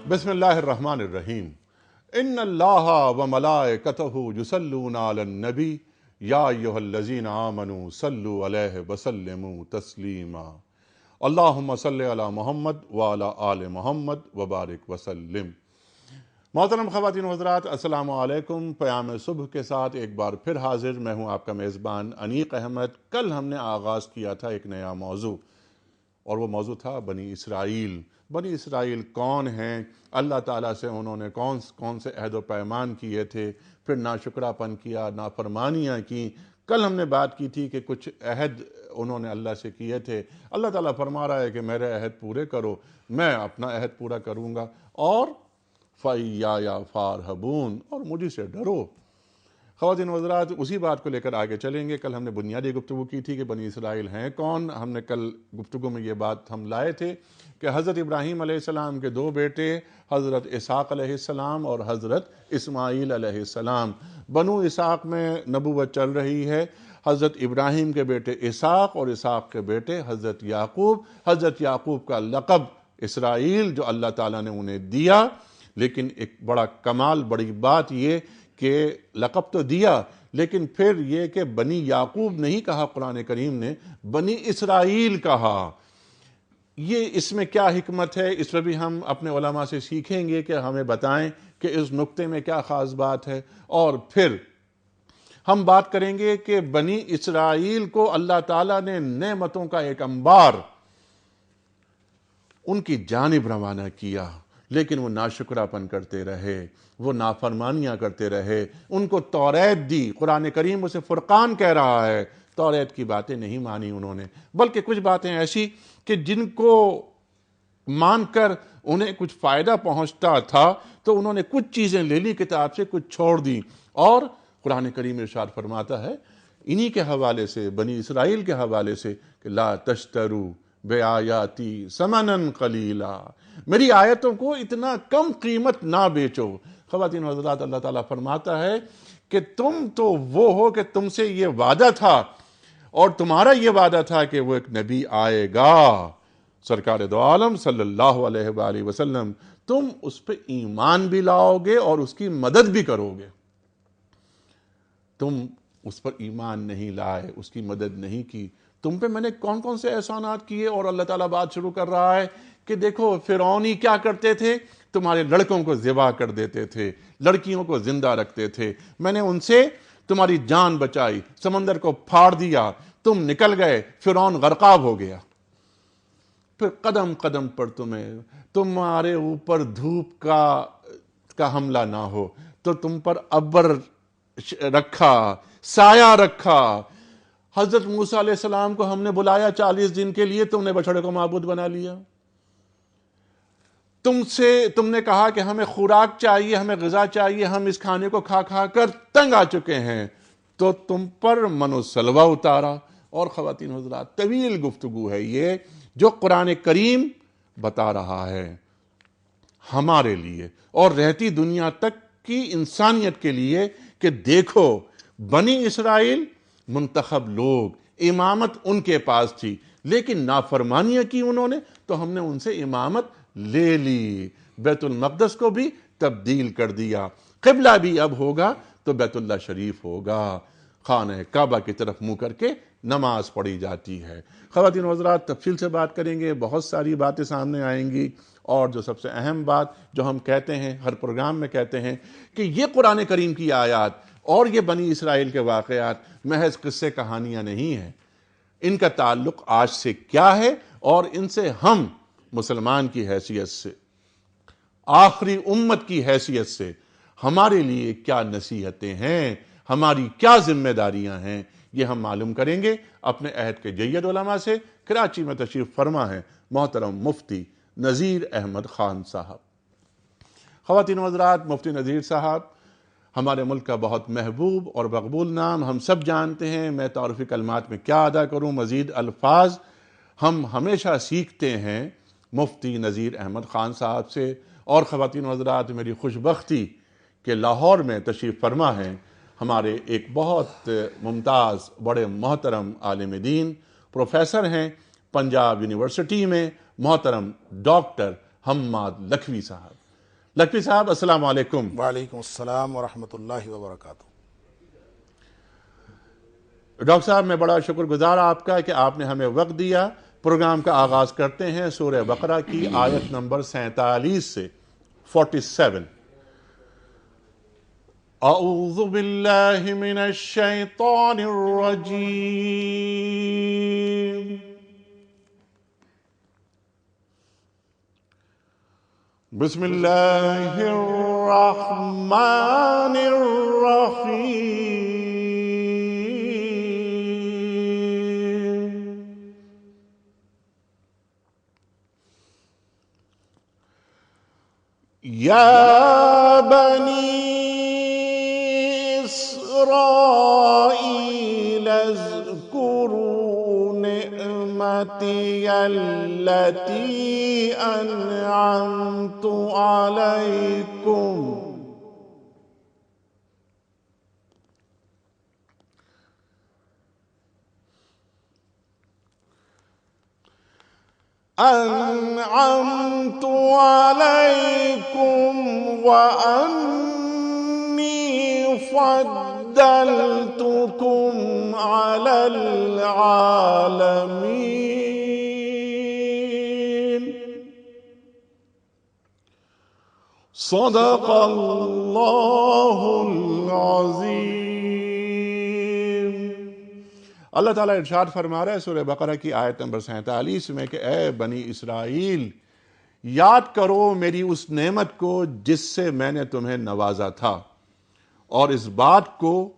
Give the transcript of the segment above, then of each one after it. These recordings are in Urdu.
بسم اللہ الرحمن الرحیم ان اللہ و ملائکتہ یصلون علی النبی یا ایھا الذین آمنوا صلوا علیہ وسلموا تسلیما اللہم صل علی محمد وعلی آل محمد وبارک وسلم۔ محترم خواتین و حضرات، السلام علیکم۔ پیام صبح کے ساتھ ایک بار پھر حاضر میں ہوں آپ کا میزبان انیق احمد۔ کل ہم نے آغاز کیا تھا ایک نیا موضوع، اور وہ موضوع تھا بنی اسرائیل۔ بنی اسرائیل کون ہیں؟ اللہ تعالیٰ سے انہوں نے کون سے عہد و پیمان کیے تھے، پھر ناشکرا پن کیا، نافرمانیاں کی۔ کل ہم نے بات کی تھی کہ کچھ عہد انہوں نے اللہ سے کیے تھے۔ اللہ تعالیٰ فرما رہا ہے کہ میرے عہد پورے کرو، میں اپنا عہد پورا کروں گا، اور فَإِيَّايَ فَارْهَبُونَ، اور مجھے سے ڈرو۔ خواتین و حضرات، اسی بات کو لے کر آگے چلیں گے۔ کل ہم نے بنیادی گفتگو کی تھی کہ بنی اسرائیل ہیں کون۔ ہم نے کل گفتگو میں یہ بات ہم لائے تھے کہ حضرت ابراہیم علیہ السلام کے دو بیٹے، حضرت اسحاق علیہ السلام اور حضرت اسماعیل علیہ السلام۔ بنو اسحاق میں نبوت چل رہی ہے۔ حضرت ابراہیم کے بیٹے اسحاق اور اسحاق کے بیٹے حضرت یعقوب۔ حضرت یعقوب کا لقب اسرائیل جو اللہ تعالیٰ نے انہیں دیا، لیکن ایک بڑا کمال، بڑی بات یہ کہ لقب تو دیا، لیکن پھر یہ کہ بنی یعقوب نہیں کہا قرآن کریم نے، بنی اسرائیل کہا۔ یہ اس میں کیا حکمت ہے؟ اس میں بھی ہم اپنے علماء سے سیکھیں گے کہ ہمیں بتائیں کہ اس نقطے میں کیا خاص بات ہے۔ اور پھر ہم بات کریں گے کہ بنی اسرائیل کو اللہ تعالیٰ نے نعمتوں کا ایک انبار ان کی جانب روانہ کیا، لیکن وہ ناشکراپن کرتے رہے، وہ نافرمانیاں کرتے رہے۔ ان کو توریت دی، قرآن کریم اسے فرقان کہہ رہا ہے۔ توریت کی باتیں نہیں مانی انہوں نے، بلکہ کچھ باتیں ایسی کہ جن کو مان کر انہیں کچھ فائدہ پہنچتا تھا تو انہوں نے کچھ چیزیں لے لی کتاب سے، کچھ چھوڑ دیں۔ اور قرآن کریم ارشاد فرماتا ہے انہی کے حوالے سے، بنی اسرائیل کے حوالے سے، کہ لا تشترو بآیاتی ثمنا قلیلا، میری آیتوں کو اتنا کم قیمت نہ بیچو۔ خواتین و حضرات، اللہ تعالیٰ فرماتا ہے کہ تم تو وہ ہو کہ تم سے یہ وعدہ تھا، اور تمہارا یہ وعدہ تھا کہ وہ ایک نبی آئے گا، سرکار دو عالم صلی اللہ علیہ وآلہ وسلم، تم اس پہ ایمان بھی لاؤ گے اور اس کی مدد بھی کرو گے۔ تم اس پر ایمان نہیں لائے، اس کی مدد نہیں کی۔ تم پہ میں نے کون کون سے احسانات کیے؟ اور اللہ تعالیٰ بات شروع کر رہا ہے کہ دیکھو فرعونی کیا کرتے تھے، تمہارے لڑکوں کو ذبح کر دیتے تھے، لڑکیوں کو زندہ رکھتے تھے، میں نے ان سے تمہاری جان بچائی، سمندر کو پھاڑ دیا، تم نکل گئے، فرعون غرقاب ہو گیا۔ پھر قدم قدم پر تمہارے اوپر دھوپ کا حملہ نہ ہو تو تم پر ابر رکھا، سایہ رکھا۔ حضرت موسیٰ علیہ السلام کو ہم نے بلایا 40 دن کے لیے، تم نے بچڑے کو معبود بنا لیا۔ تم نے کہا کہ ہمیں خوراک چاہیے، ہمیں غذا چاہیے، ہم اس کھانے کو کھا کھا کر تنگ آ چکے ہیں، تو تم پر من و سلوہ اتارا۔ اور خواتین حضرات، طویل گفتگو ہے یہ جو قرآن کریم بتا رہا ہے ہمارے لیے اور رہتی دنیا تک کی انسانیت کے لیے، کہ دیکھو بنی اسرائیل منتخب لوگ، امامت ان کے پاس تھی، لیکن نافرمانیاں کی انہوں نے، تو ہم نے ان سے امامت لے لی، بیت المقدس کو بھی تبدیل کر دیا۔ قبلہ بھی اب ہوگا تو بیت اللہ شریف ہوگا، خانہ کعبہ کی طرف منہ کر کے نماز پڑھی جاتی ہے۔ خواتین و حضرات، تفصیل سے بات کریں گے، بہت ساری باتیں سامنے آئیں گی، اور جو سب سے اہم بات جو ہم کہتے ہیں ہر پروگرام میں کہتے ہیں کہ یہ قرآن کریم کی آیات اور یہ بنی اسرائیل کے واقعات محض قصے کہانیاں نہیں ہیں، ان کا تعلق آج سے کیا ہے، اور ان سے ہم مسلمان کی حیثیت سے، آخری امت کی حیثیت سے ہمارے لیے کیا نصیحتیں ہیں، ہماری کیا ذمہ داریاں ہیں، یہ ہم معلوم کریں گے اپنے عہد کے جید علماء سے۔ کراچی میں تشریف فرما ہے محترم مفتی نذیر احمد خان صاحب۔ خواتین و حضرات، مفتی نذیر صاحب ہمارے ملک کا بہت محبوب اور مقبول نام، ہم سب جانتے ہیں، میں تعارفی کلمات میں کیا ادا کروں، مزید الفاظ ہم ہمیشہ سیکھتے ہیں مفتی نذیر احمد خان صاحب سے۔ اور خواتین و حضرات، میری خوش بختی کہ لاہور میں تشریف فرما ہیں ہمارے ایک بہت ممتاز بڑے محترم عالم دین، پروفیسر ہیں پنجاب یونیورسٹی میں، محترم ڈاکٹر حماد لکھوی صاحب۔ لکھوی صاحب السلام علیکم۔ وعلیکم السلام ورحمۃ اللہ وبرکاتہ۔ ڈاکٹر صاحب میں بڑا شکر گزار آپ کا کہ آپ نے ہمیں وقت دیا۔ پروگرام کا آغاز کرتے ہیں سورہ بقرہ کی آیت نمبر 47 سے 47۔ اعوذ باللہ من الشیطان الرجیم، بسم اللہ الرحمن الرحیم۔ یا بنی اسرائیل اذکروا نعمتی التي انعمت علیکم وأني فضلتكم على العالمين۔ صدق اللہ العظیم۔ اللہ تعالیٰ ارشاد فرما رہا ہے سورہ بقرہ کی آیت نمبر 47 میں کہ اے بنی اسرائیل، یاد کرو میری اس نعمت کو جس سے میں نے تمہیں نوازا تھا، اور اس بات کو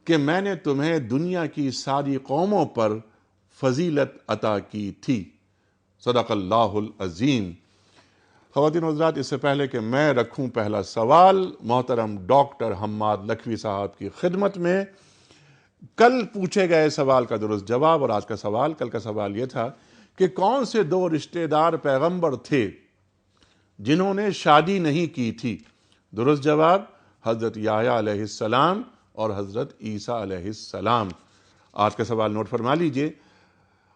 کہ میں نے تمہیں دنیا کی ساری قوموں پر فضیلت عطا کی تھی۔ صدق اللہ العظیم۔ خواتین و حضرات، اس سے پہلے کہ میں رکھوں پہلا سوال محترم ڈاکٹر حماد لکھوی صاحب کی خدمت میں، کل پوچھے گئے سوال کا درست جواب اور آج کا سوال، کل کا سوال یہ تھا کہ کون سے دو رشتہ دار پیغمبر تھے جنہوں نے شادی نہیں کی تھی؟ درست جواب حضرت یحییٰ علیہ السلام اور حضرت عیسیٰ علیہ السلام۔ آج کا سوال نوٹ فرما لیجئے۔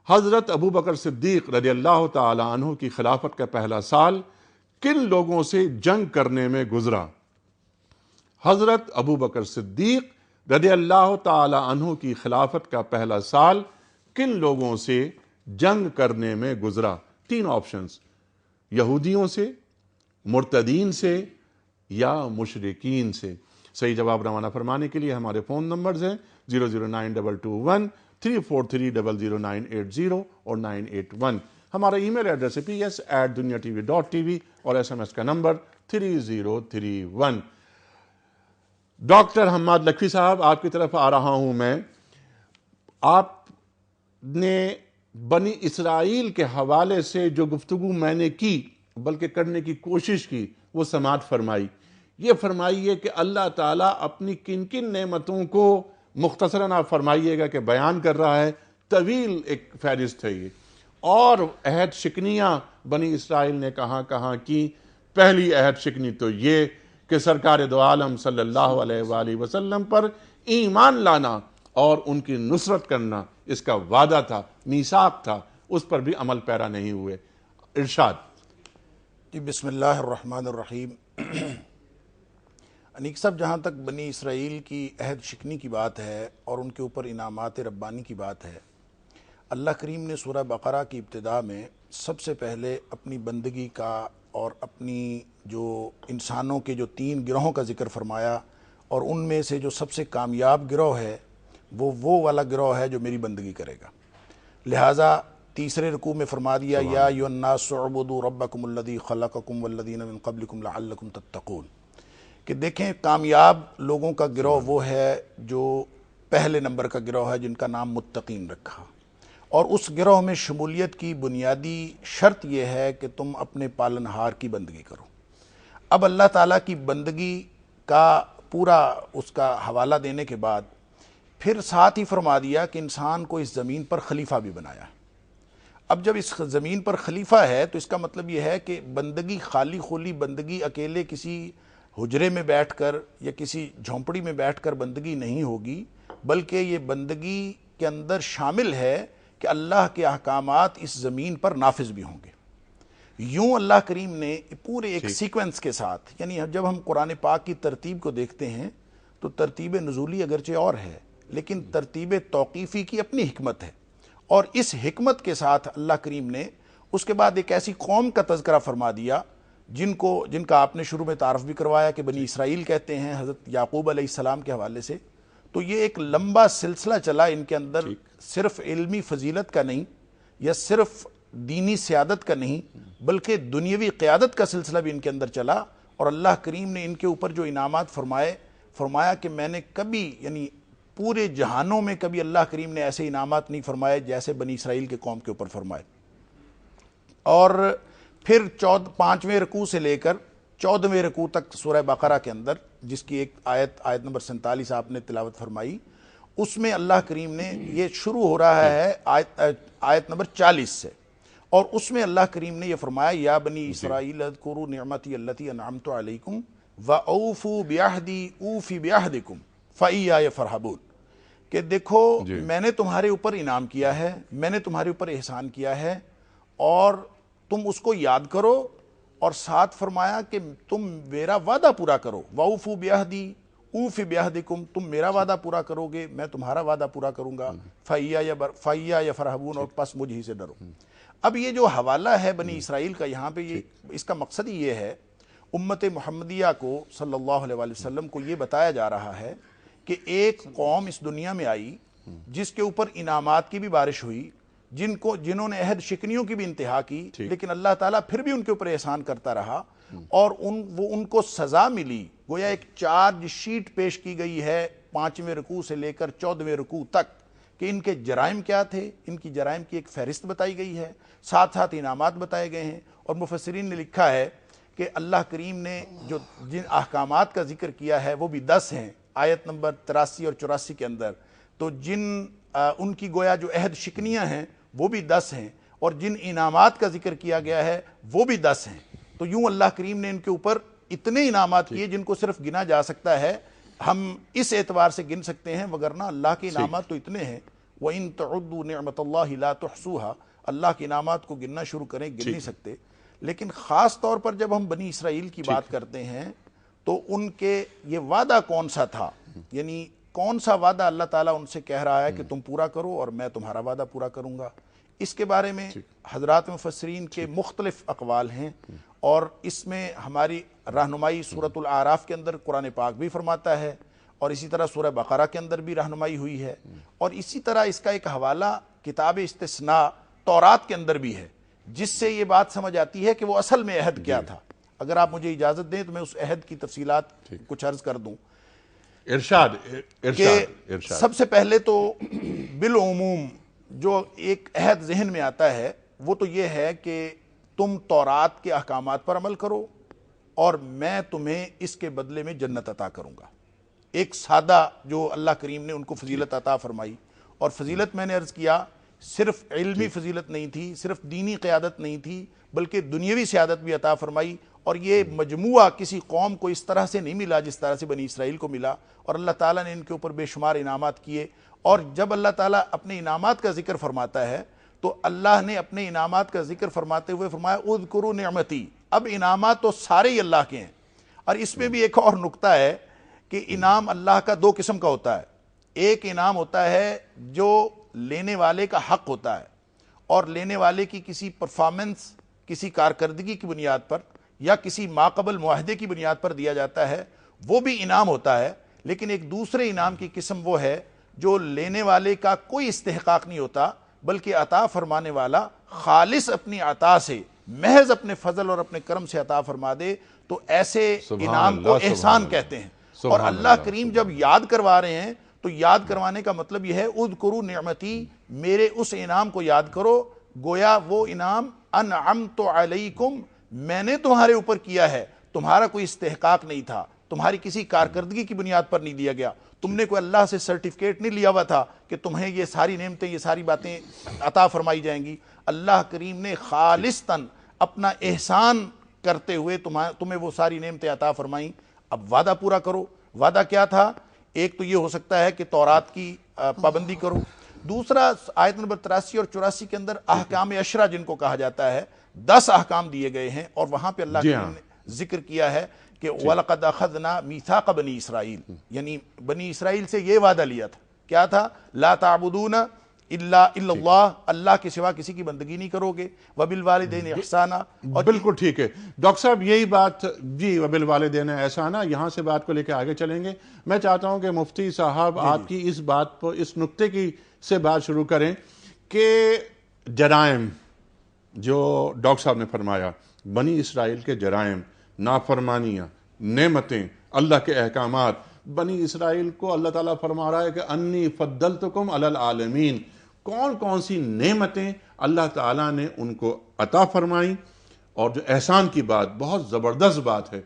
حضرت ابو بکر صدیق رضی اللہ تعالی عنہ کی خلافت کا پہلا سال کن لوگوں سے جنگ کرنے میں گزرا؟ حضرت ابو بکر صدیق رضی اللہ تعالی عنہ کی خلافت کا پہلا سال کن لوگوں سے جنگ کرنے میں گزرا؟ تین آپشنز، یہودیوں سے، مرتدین سے یا مشرکین سے۔ صحیح جواب روانہ فرمانے کے لیے ہمارے فون نمبرز ہیں 0092210300980 اور 981۔ ہمارا ای میل ایڈریس ہے ps@duniatv.tv اور SMS کا نمبر 3031۔ ڈاکٹر حماد لکھوی صاحب، آپ کی طرف آ رہا ہوں میں۔ آپ نے بنی اسرائیل کے حوالے سے جو گفتگو میں نے کی بلکہ کرنے کی کوشش کی وہ سماعت فرمائی۔ یہ فرمائیے کہ اللہ تعالیٰ اپنی کن کن نعمتوں کو مختصراً آپ فرمائیے گا کہ بیان کر رہا ہے، طویل ایک فہرست ہے یہ، اور عہد شکنیاں بنی اسرائیل نے کہاں کہاں کی۔ پہلی عہد شکنی تو یہ کہ سرکار دو عالم صلی اللہ علیہ وآلہ وسلم پر ایمان لانا اور ان کی نصرت کرنا اس کا وعدہ تھا، میثاق تھا، اس پر بھی عمل پیرا نہیں ہوئے۔ ارشاد۔ جی بسم اللہ الرحمن الرحیم۔ انیق صاحب، جہاں تک بنی اسرائیل کی عہد شکنی کی بات ہے اور ان کے اوپر انعامات ربانی کی بات ہے، اللہ کریم نے سورہ بقرہ کی ابتدا میں سب سے پہلے اپنی بندگی کا اور اپنی جو انسانوں کے جو 3 گروہوں کا ذکر فرمایا، اور ان میں سے جو سب سے کامیاب گروہ ہے وہ والا گروہ ہے جو میری بندگی کرے گا۔ لہٰذا تیسرے رکوع میں فرما دیا یا ایھا الناس اعبدوا ربکم الذی خلقکم والذین من قبلکم لعلکم تتقون، کہ دیکھیں کامیاب لوگوں کا گروہ وہ ہے جو پہلے نمبر کا گروہ ہے، جن کا نام متقین رکھا، اور اس گروہ میں شمولیت کی بنیادی شرط یہ ہے کہ تم اپنے پالنہار کی بندگی کرو۔ اب اللہ تعالیٰ کی بندگی کا پورا اس کا حوالہ دینے کے بعد پھر ساتھ ہی فرما دیا کہ انسان کو اس زمین پر خلیفہ بھی بنایا ہے۔ اب جب اس زمین پر خلیفہ ہے تو اس کا مطلب یہ ہے کہ بندگی خالی خولی بندگی اکیلے کسی حجرے میں بیٹھ کر یا کسی جھونپڑی میں بیٹھ کر بندگی نہیں ہوگی، بلکہ یہ بندگی کے اندر شامل ہے کہ اللہ کے احکامات اس زمین پر نافذ بھی ہوں گے۔ یوں اللہ کریم نے پورے ایک سیکوینس کے ساتھ، یعنی جب ہم قرآن پاک کی ترتیب کو دیکھتے ہیں تو ترتیب نزولی اگرچہ اور ہے، لیکن ترتیب توقیفی کی اپنی حکمت ہے، اور اس حکمت کے ساتھ اللہ کریم نے اس کے بعد ایک ایسی قوم کا تذکرہ فرما دیا جن کا آپ نے شروع میں تعارف بھی کروایا کہ بنی اسرائیل کہتے ہیں حضرت یعقوب علیہ السلام کے حوالے سے. تو یہ ایک لمبا سلسلہ چلا ان کے اندر، صرف علمی فضیلت کا نہیں یا صرف دینی سیادت کا نہیں، بلکہ دنیاوی قیادت کا سلسلہ بھی ان کے اندر چلا. اور اللہ کریم نے ان کے اوپر جو انعامات فرمایا کہ میں نے کبھی، یعنی پورے جہانوں میں کبھی اللہ کریم نے ایسے انعامات نہیں فرمائے جیسے بنی اسرائیل کے قوم کے اوپر فرمائے. اور پھر 5ویں رکوع سے لے کر 14ویں رکوع تک سورہ بقرہ کے اندر، جس کی ایک آیت نمبر 47 آپ نے تلاوت فرمائی، اس میں اللہ کریم نے یہ شروع ہو رہا ہے آیت نمبر 40 سے، اور اس میں اللہ کریم نے یہ فرمایا یا بنی اسرائیل اذکروا نعمتی التی انعمت علیکم وَأَوْفُوا بِعَهْدِي أُوفِ بِعَهْدِكُمْ فَإِيَّايَ فَارْهَبُونَ، کہ دیکھو میں نے تمہارے اوپر انعام کیا ہے، میں نے تمہارے اوپر احسان کیا ہے، اور تم اس کو یاد کرو، اور ساتھ فرمایا کہ تم میرا وعدہ پورا کرو. وَأَوْفُوا بِعَهْدِي أُوفِ بِعَهْدِكُمْ، تم میرا وعدہ پورا کرو گے میں تمہارا وعدہ پورا کروں گا. فَإِيَّايَ فَارْهَبُونَ، اور پس مجھ ہی سے ڈرو. اب یہ جو حوالہ ہے بنی اسرائیل کا، یہاں پہ اس کا مقصد ہی یہ ہے، امت محمدیہ کو صلی اللہ علیہ وسلم کو یہ بتایا جا رہا ہے کہ ایک قوم اس دنیا میں آئی جس کے اوپر انعامات کی بھی بارش ہوئی، جنہوں نے عہد شکنیوں کی بھی انتہا کی، لیکن اللہ تعالیٰ پھر بھی ان کے اوپر احسان کرتا رہا، اور ان کو سزا ملی. گویا ایک چارج شیٹ پیش کی گئی ہے 5ویں رکوع سے لے کر 14ویں رکوع تک کہ ان کے جرائم کیا تھے، ان کی جرائم کی ایک فہرست بتائی گئی ہے، ساتھ ساتھ انعامات بتائے گئے ہیں. اور مفسرین نے لکھا ہے کہ اللہ کریم نے جن احکامات کا ذکر کیا ہے وہ بھی 10 ہیں آیت نمبر 83 اور 84 کے اندر. تو ان کی گویا جو عہد شکنیاں ہیں وہ بھی 10 ہیں، اور جن انعامات کا ذکر کیا گیا ہے وہ بھی 10 ہیں. تو یوں اللہ کریم نے ان کے اوپر اتنے انعامات کیے جن کو صرف گنا جا سکتا ہے، ہم اس اعتبار سے گن سکتے ہیں، وگرنہ اللہ کے انعامات تو اتنے ہیں. وَإِن تَعُدُّوا نِعْمَةَ اللَّهِ لَا تُحْصُوهَا، اللہ کے انعامات کو گننا شروع کریں گن نہیں سکتے. لیکن خاص طور پر جب ہم بنی اسرائیل کی بات کرتے ہیں تو ان کے یہ وعدہ کون سا تھا، یعنی کون سا وعدہ اللہ تعالیٰ ان سے کہہ رہا ہے کہ تم پورا کرو اور میں تمہارا وعدہ پورا کروں گا. اس کے بارے میں حضرات مفسرین کے مختلف اقوال ہیں، اور اس میں ہماری رہنمائی سورۃ الاعراف کے اندر قرآن پاک بھی فرماتا ہے، اور اسی طرح سورہ بقرہ کے اندر بھی رہنمائی ہوئی ہے، اور اسی طرح اس کا ایک حوالہ کتاب استثناء تورات کے اندر بھی ہے، جس سے یہ بات سمجھ آتی ہے کہ وہ اصل میں عہد کیا تھا. اگر آپ مجھے اجازت دیں تو میں اس عہد کی تفصیلات کچھ عرض کر دوں. ارشاد. سب سے پہلے تو بالعموم جو ایک عہد ذہن میں آتا ہے وہ تو یہ ہے کہ تم تورات کے احکامات پر عمل کرو اور میں تمہیں اس کے بدلے میں جنت عطا کروں گا. ایک سادہ جو اللہ کریم نے ان کو فضیلت عطا فرمائی، اور فضیلت میں نے عرض کیا صرف علمی فضیلت نہیں تھی، صرف دینی قیادت نہیں تھی، بلکہ دنیاوی سیادت بھی عطا فرمائی. اور یہ مجموعہ کسی قوم کو اس طرح سے نہیں ملا جس طرح سے بنی اسرائیل کو ملا، اور اللہ تعالیٰ نے ان کے اوپر بے شمار انعامات کیے. اور جب اللہ تعالیٰ اپنے انعامات کا ذکر فرماتا ہے تو اللہ نے اپنے انعامات کا ذکر فرماتے ہوئے فرمایا اذکروا نعمتی. اب انعامات تو سارے ہی اللہ کے ہیں، اور اس میں بھی ایک اور نقطہ ہے کہ انعام اللہ کا 2 قسم کا ہوتا ہے. ایک انعام ہوتا ہے جو لینے والے کا حق ہوتا ہے، اور لینے والے کی کسی پرفارمنس، کسی کارکردگی کی بنیاد پر یا کسی ماقبل معاہدے کی بنیاد پر دیا جاتا ہے، وہ بھی انعام ہوتا ہے. لیکن ایک دوسرے انعام کی قسم وہ ہے جو لینے والے کا کوئی استحقاق نہیں ہوتا، بلکہ عطا فرمانے والا خالص اپنی عطا سے، محض اپنے فضل اور اپنے کرم سے عطا فرما دے، تو ایسے انعام کو احسان کہتے ہیں. اور اللہ کریم جب یاد کروا رہے ہیں تو یاد کروانے کا مطلب یہ ہے اذکروا نعمتی، میرے اس انعام کو یاد کرو. گویا وہ انعام انعمت علیکم، میں نے تمہارے اوپر کیا ہے، تمہارا کوئی استحقاق نہیں تھا، تمہاری کسی کارکردگی کی بنیاد پر نہیں دیا گیا، تم نے کوئی اللہ سے سرٹیفکیٹ نہیں لیا ہوا تھا کہ تمہیں یہ ساری نعمتیں، یہ ساری باتیں عطا فرمائی جائیں گی. اللہ کریم نے خالصتاً اپنا احسان کرتے ہوئے تمہیں وہ ساری نعمتیں عطا فرمائیں. اب وعدہ پورا کرو. وعدہ کیا تھا؟ ایک تو یہ ہو سکتا ہے کہ تورات کی پابندی کرو. دوسرا آیت نمبر 83 اور 84 کے اندر احکام عشرہ جن کو کہا جاتا ہے، 10 احکام دیے گئے ہیں، اور وہاں پہ اللہ کریم نے ذکر کیا ہے کہ وَلَقَدْ أَخَذْنَا مِيثَاقَ بَنِي إِسْرَائِيل، یعنی بنی اسرائیل سے یہ وعدہ لیا تھا، کیا تھا؟ لا تعبدون الا اللہ، اللہ کے سوا کسی کی بندگی نہیں کرو گے، وبالوالدین احسانا. اور بالکل ٹھیک ہے ڈاکٹر صاحب، یہی بات جی وبالوالدین احسانا، یہاں سے بات کو لے کے آگے چلیں گے. میں چاہتا ہوں کہ مفتی صاحب آپ کی اس بات پر، اس نقطے کی سے بات شروع کریں کہ جرائم جو ڈاکٹر صاحب نے فرمایا، بنی اسرائیل کے جرائم، نافرمانیاں، نعمتیں، اللہ کے احکامات. بنی اسرائیل کو اللہ تعالیٰ فرما رہا ہے کہ انی فضلتکم علی العالمین. کون کون سی نعمتیں اللہ تعالیٰ نے ان کو عطا فرمائیں. اور جو احسان کی بات، بہت زبردست بات ہے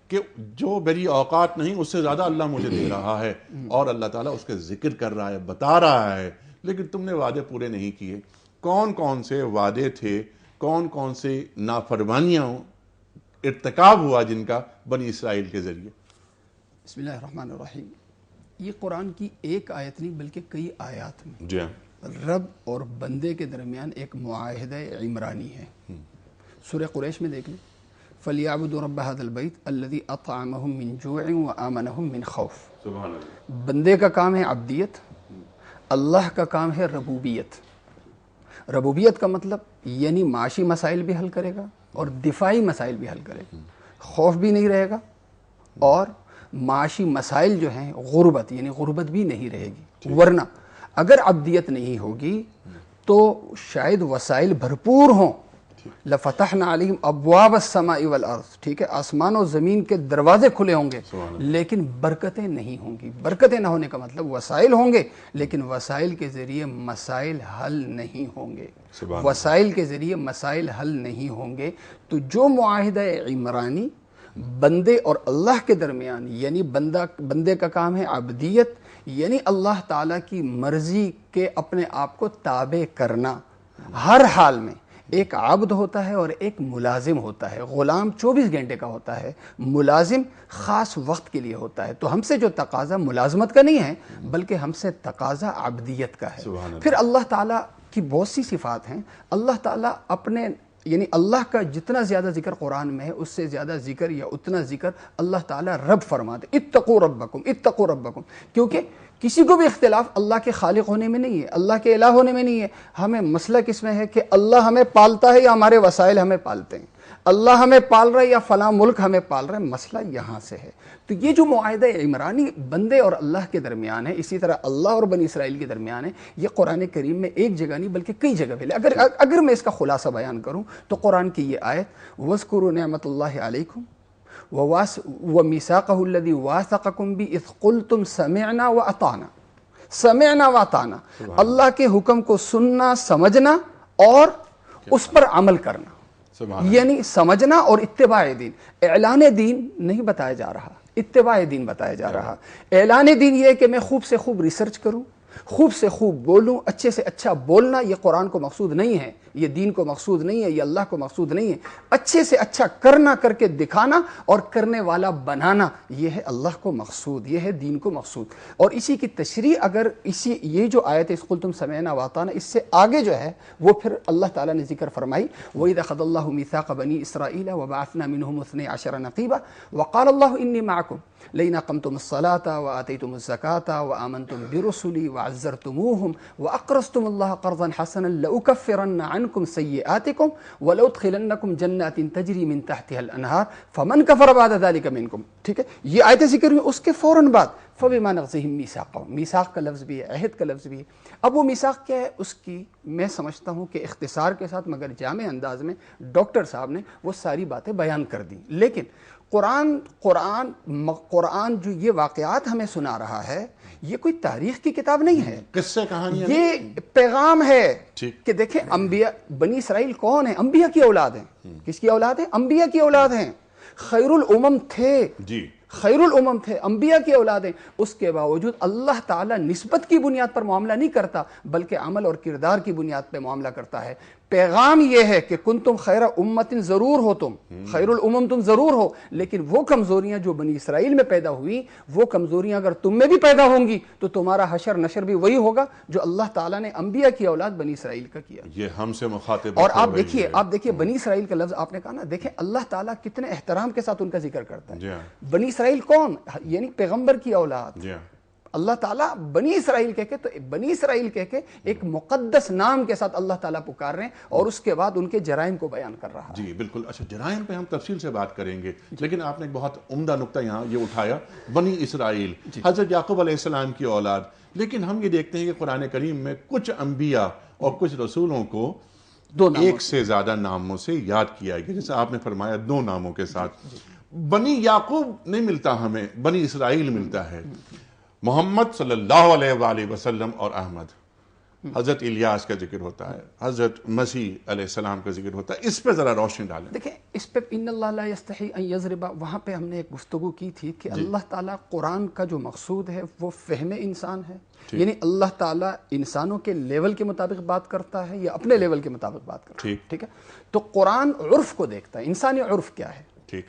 کہ جو میری اوقات نہیں اس سے زیادہ اللہ مجھے دے رہا ہے، اور اللہ تعالیٰ اس کے ذکر کر رہا ہے، بتا رہا ہے، لیکن تم نے وعدے پورے نہیں کیے. کون کون سے وعدے تھے، کون کون سے نافرمانیاں ارتکاب ہوا جن کا بنی اسرائیل کے ذریعے؟ بسم اللہ الرحمن الرحیم. یہ قرآن کی ایک آیت نہیں بلکہ کئی آیات میں جی رب اور بندے کے درمیان ایک معاہدہ عمرانی ہے. سورہ قریش میں دیکھ لیں، فَلْيَعْبُدُوا رَبَّ هَذَا الْبَيْتِ الَّذِي أَطْعَمَهُم مِّن جُوعٍ وَآمَنَهُم مِّن خَوْفٍ. سبحان اللہ. بندے کا کام ہے عبدیت، اللہ کا کام ہے ربوبیت. ربوبیت کا مطلب یعنی معاشی مسائل بھی حل کرے گا اور دفاعی مسائل بھی حل کرے گا. خوف بھی نہیں رہے گا، اور معاشی مسائل جو ہیں غربت، یعنی غربت بھی نہیں رہے گی. ورنہ اگر عبدیت نہیں ہوگی تو شاید وسائل بھرپور ہوں، لفتحنا علیہم ابواب السماء والارض، ٹھیک ہے، آسمان و زمین کے دروازے کھلے ہوں گے، لیکن برکتیں نہیں ہوں گی. برکتیں نہ ہونے کا مطلب وسائل ہوں گے لیکن وسائل کے ذریعے مسائل حل نہیں ہوں گے. وسائل کے ذریعے مسائل حل نہیں ہوں گے. تو جو معاہدہ عمرانی بندے اور اللہ کے درمیان، یعنی بندے کا کام ہے عبدیت، یعنی اللہ تعالیٰ کی مرضی کے اپنے آپ کو تابع کرنا. ہر حال میں ایک عبد ہوتا ہے اور ایک ملازم ہوتا ہے. غلام 24 گھنٹے کا ہوتا ہے، ملازم خاص وقت کے لیے ہوتا ہے. تو ہم سے جو تقاضا ملازمت کا نہیں ہے بلکہ ہم سے تقاضا عبدیت کا ہے. پھر اللہ تعالیٰ کی بہت سی صفات ہیں. اللہ تعالیٰ اپنے، یعنی اللہ کا جتنا زیادہ ذکر قرآن میں ہے اس سے زیادہ ذکر یا اتنا ذکر اللہ تعالیٰ رب فرماتے. اتقوا ربکم، اتقوا ربکم، کیونکہ کسی کو بھی اختلاف اللہ کے خالق ہونے میں نہیں ہے، اللہ کے الہ ہونے میں نہیں ہے. ہمیں مسئلہ کس میں ہے کہ اللہ ہمیں پالتا ہے یا ہمارے وسائل ہمیں پالتے ہیں. اللہ ہمیں پال رہا ہے یا فلاں ملک ہمیں پال رہا ہے، مسئلہ یہاں سے ہے. تو یہ جو معاہدہ عمرانی بندے اور اللہ کے درمیان ہے، اسی طرح اللہ اور بنی اسرائیل کے درمیان ہے. یہ قرآن کریم میں ایک جگہ نہیں بلکہ کئی جگہ پہ. اگر میں اس کا خلاصہ بیان کروں تو قرآن کی یہ آیت، وَاذْكُرُوا نِعْمَةَ اللَّهِ عَلَيْكُمْ وَمِيثَاقَهُ الَّذِي وَاثَقَكُمْ بِهِ إِذْ قُلْتُمْ سَمِعْنَا وَأَطَعْنَا. سمعنا وَأَطَعْنَا، اللہ کے حکم کو سننا، سمجھنا اور اس پر عمل کرنا. یعنی سمجھنا اور اتباع دین. اعلان دین نہیں بتایا جا رہا، اتباع دین بتایا جا رہا. اعلان دین یہ ہے کہ میں خوب سے خوب ریسرچ کروں، خوب سے خوب بولوں، اچھے سے اچھا بولنا. یہ قرآن کو مقصود نہیں ہے، یہ دین کو مقصود نہیں ہے، یہ اللہ کو مقصود نہیں ہے. اچھے سے اچھا کرنا، کر کے دکھانا اور کرنے والا بنانا، یہ ہے اللہ کو مقصود، یہ ہے دین کو مقصود. اور اسی کی تشریح اگر یہ جو آیت اذ قلتم سمعنا واطعنا، اس سے آگے جو ہے وہ پھر اللہ تعالیٰ نے ذکر فرمائی، وَإِذْ أَخَذَ اللَّهُ مِيثَاقَ بَنِي إِسْرَائِيلَ وَبَعَثْنَا مِنْهُمُ 12 نَقِيبًا وَقَالَ اللَّهُ إِنِّي مَعَكُمْ لَئِنْ أَقَمْتُمُ الصَّلَاةَ وَآتَيْتُمُ الزَّكَاةَ وَآمَنْتُمْ بِرُسُلِي وَعَزَّرْتُمُوهُمْ وَأَقْرَضْتُمُ اللَّهَ قَرْضًا حَسَنًا لَأُكَفِّرَنَّ عَنْكُمْ سَيِّئَاتِكُمْ وَلَأُدْخِلَنَّكُمْ جَنَّاتٍ تَجْرِي مِنْ تَحْتِهَا الْأَنْهَارُ فَمَنْ كَفَرَ بَعْدَ ذَلِكَ مِنْكُمْ. ٹھیک ہے، یہ آیتیں ذکر ہوئی. اس کے فوراً بعد فَبِمَا نَقْضِهِمْ مِيثَاقَهُمْ، میثاق کا لفظ بھی ہے، عہد کا لفظ بھی ہے. اب وہ میثاق کیا ہے، اس کی میں سمجھتا ہوں کہ اختصار کے ساتھ مگر جامع انداز میں ڈاکٹر صاحب نے وہ ساری باتیں بیان کر دیں. لیکن قرآن جو یہ واقعات ہمیں سنا رہا ہے، یہ کوئی تاریخ کی کتاب نہیں ہے، قصے کہانیاں، یہ پیغام ہے کہ دیکھیں انبیاء، بنی اسرائیل کون ہیں؟ انبیاء کی اولاد ہیں. کس کی اولاد ہیں؟ انبیاء کی اولاد ہیں. خیر الامم تھے، جی خیر الامم تھے، انبیاء کی اولادیں. اس کے باوجود اللہ تعالیٰ نسبت کی بنیاد پر معاملہ نہیں کرتا بلکہ عمل اور کردار کی بنیاد پہ معاملہ کرتا ہے. پیغام یہ ہے کہ کنتم خیر امت ضرور ہو تم، خیر الامم تم ضرور ہو، لیکن وہ کمزوریاں جو بنی اسرائیل میں پیدا ہوئی وہ کمزوریاں اگر تم میں بھی پیدا ہوں گی تو تمہارا حشر نشر بھی وہی ہوگا جو اللہ تعالیٰ نے انبیاء کی اولاد بنی اسرائیل کا کیا. یہ ہم سے مخاطب. اور آپ دیکھیے بنی اسرائیل کا لفظ آپ نے کہا نا، دیکھیں اللہ تعالیٰ کتنے احترام کے ساتھ ان کا ذکر کرتا ہے. بنی اسرائیل کون؟ یعنی پیغمبر کی اولاد. اللہ تعالیٰ بنی اسرائیل کہہ کے، تو بنی اسرائیل کہہ کے ایک مقدس نام کے ساتھ اللہ تعالیٰ پکار رہے ہیں، اور اس کے بعد ان کے جرائم کو بیان کر رہا ہے. جی بالکل. اچھا، جرائم پہ ہم تفصیل سے بات کریں گے، لیکن آپ نے ایک بہت عمدہ نقطہ یہاں یہ اٹھایا، بنی اسرائیل حضرت یعقوب علیہ السلام کی اولاد. لیکن ہم یہ دیکھتے ہیں کہ قرآن کریم میں کچھ انبیاء اور کچھ رسولوں کو ایک سے زیادہ ناموں سے یاد کیا گیا، جیسے آپ نے فرمایا 2 ناموں کے ساتھ. بنی یعقوب نہیں ملتا ہمیں، بنی اسرائیل ملتا ہے. محمد صلی اللہ علیہ وآلہ وسلم اور احمد، حضرت الیاس کا ذکر ہوتا ہے، حضرت مسیح علیہ السلام کا ذکر ہوتا ہے. اس پہ ذرا روشنی ڈالیں. دیکھیں اس پہ ان اللہ لا یستحی ان یضرب، وہاں پہ ہم نے ایک گفتگو کی تھی کہ اللہ تعالیٰ قرآن کا جو مقصود ہے وہ فہم انسان ہے. یعنی اللہ تعالیٰ انسانوں کے لیول کے مطابق بات کرتا ہے یا اپنے لیول کے مطابق بات کرتا ہے. ٹھیک ہے، تو قرآن عرف کو دیکھتا ہے. انسانی عرف کیا ہے؟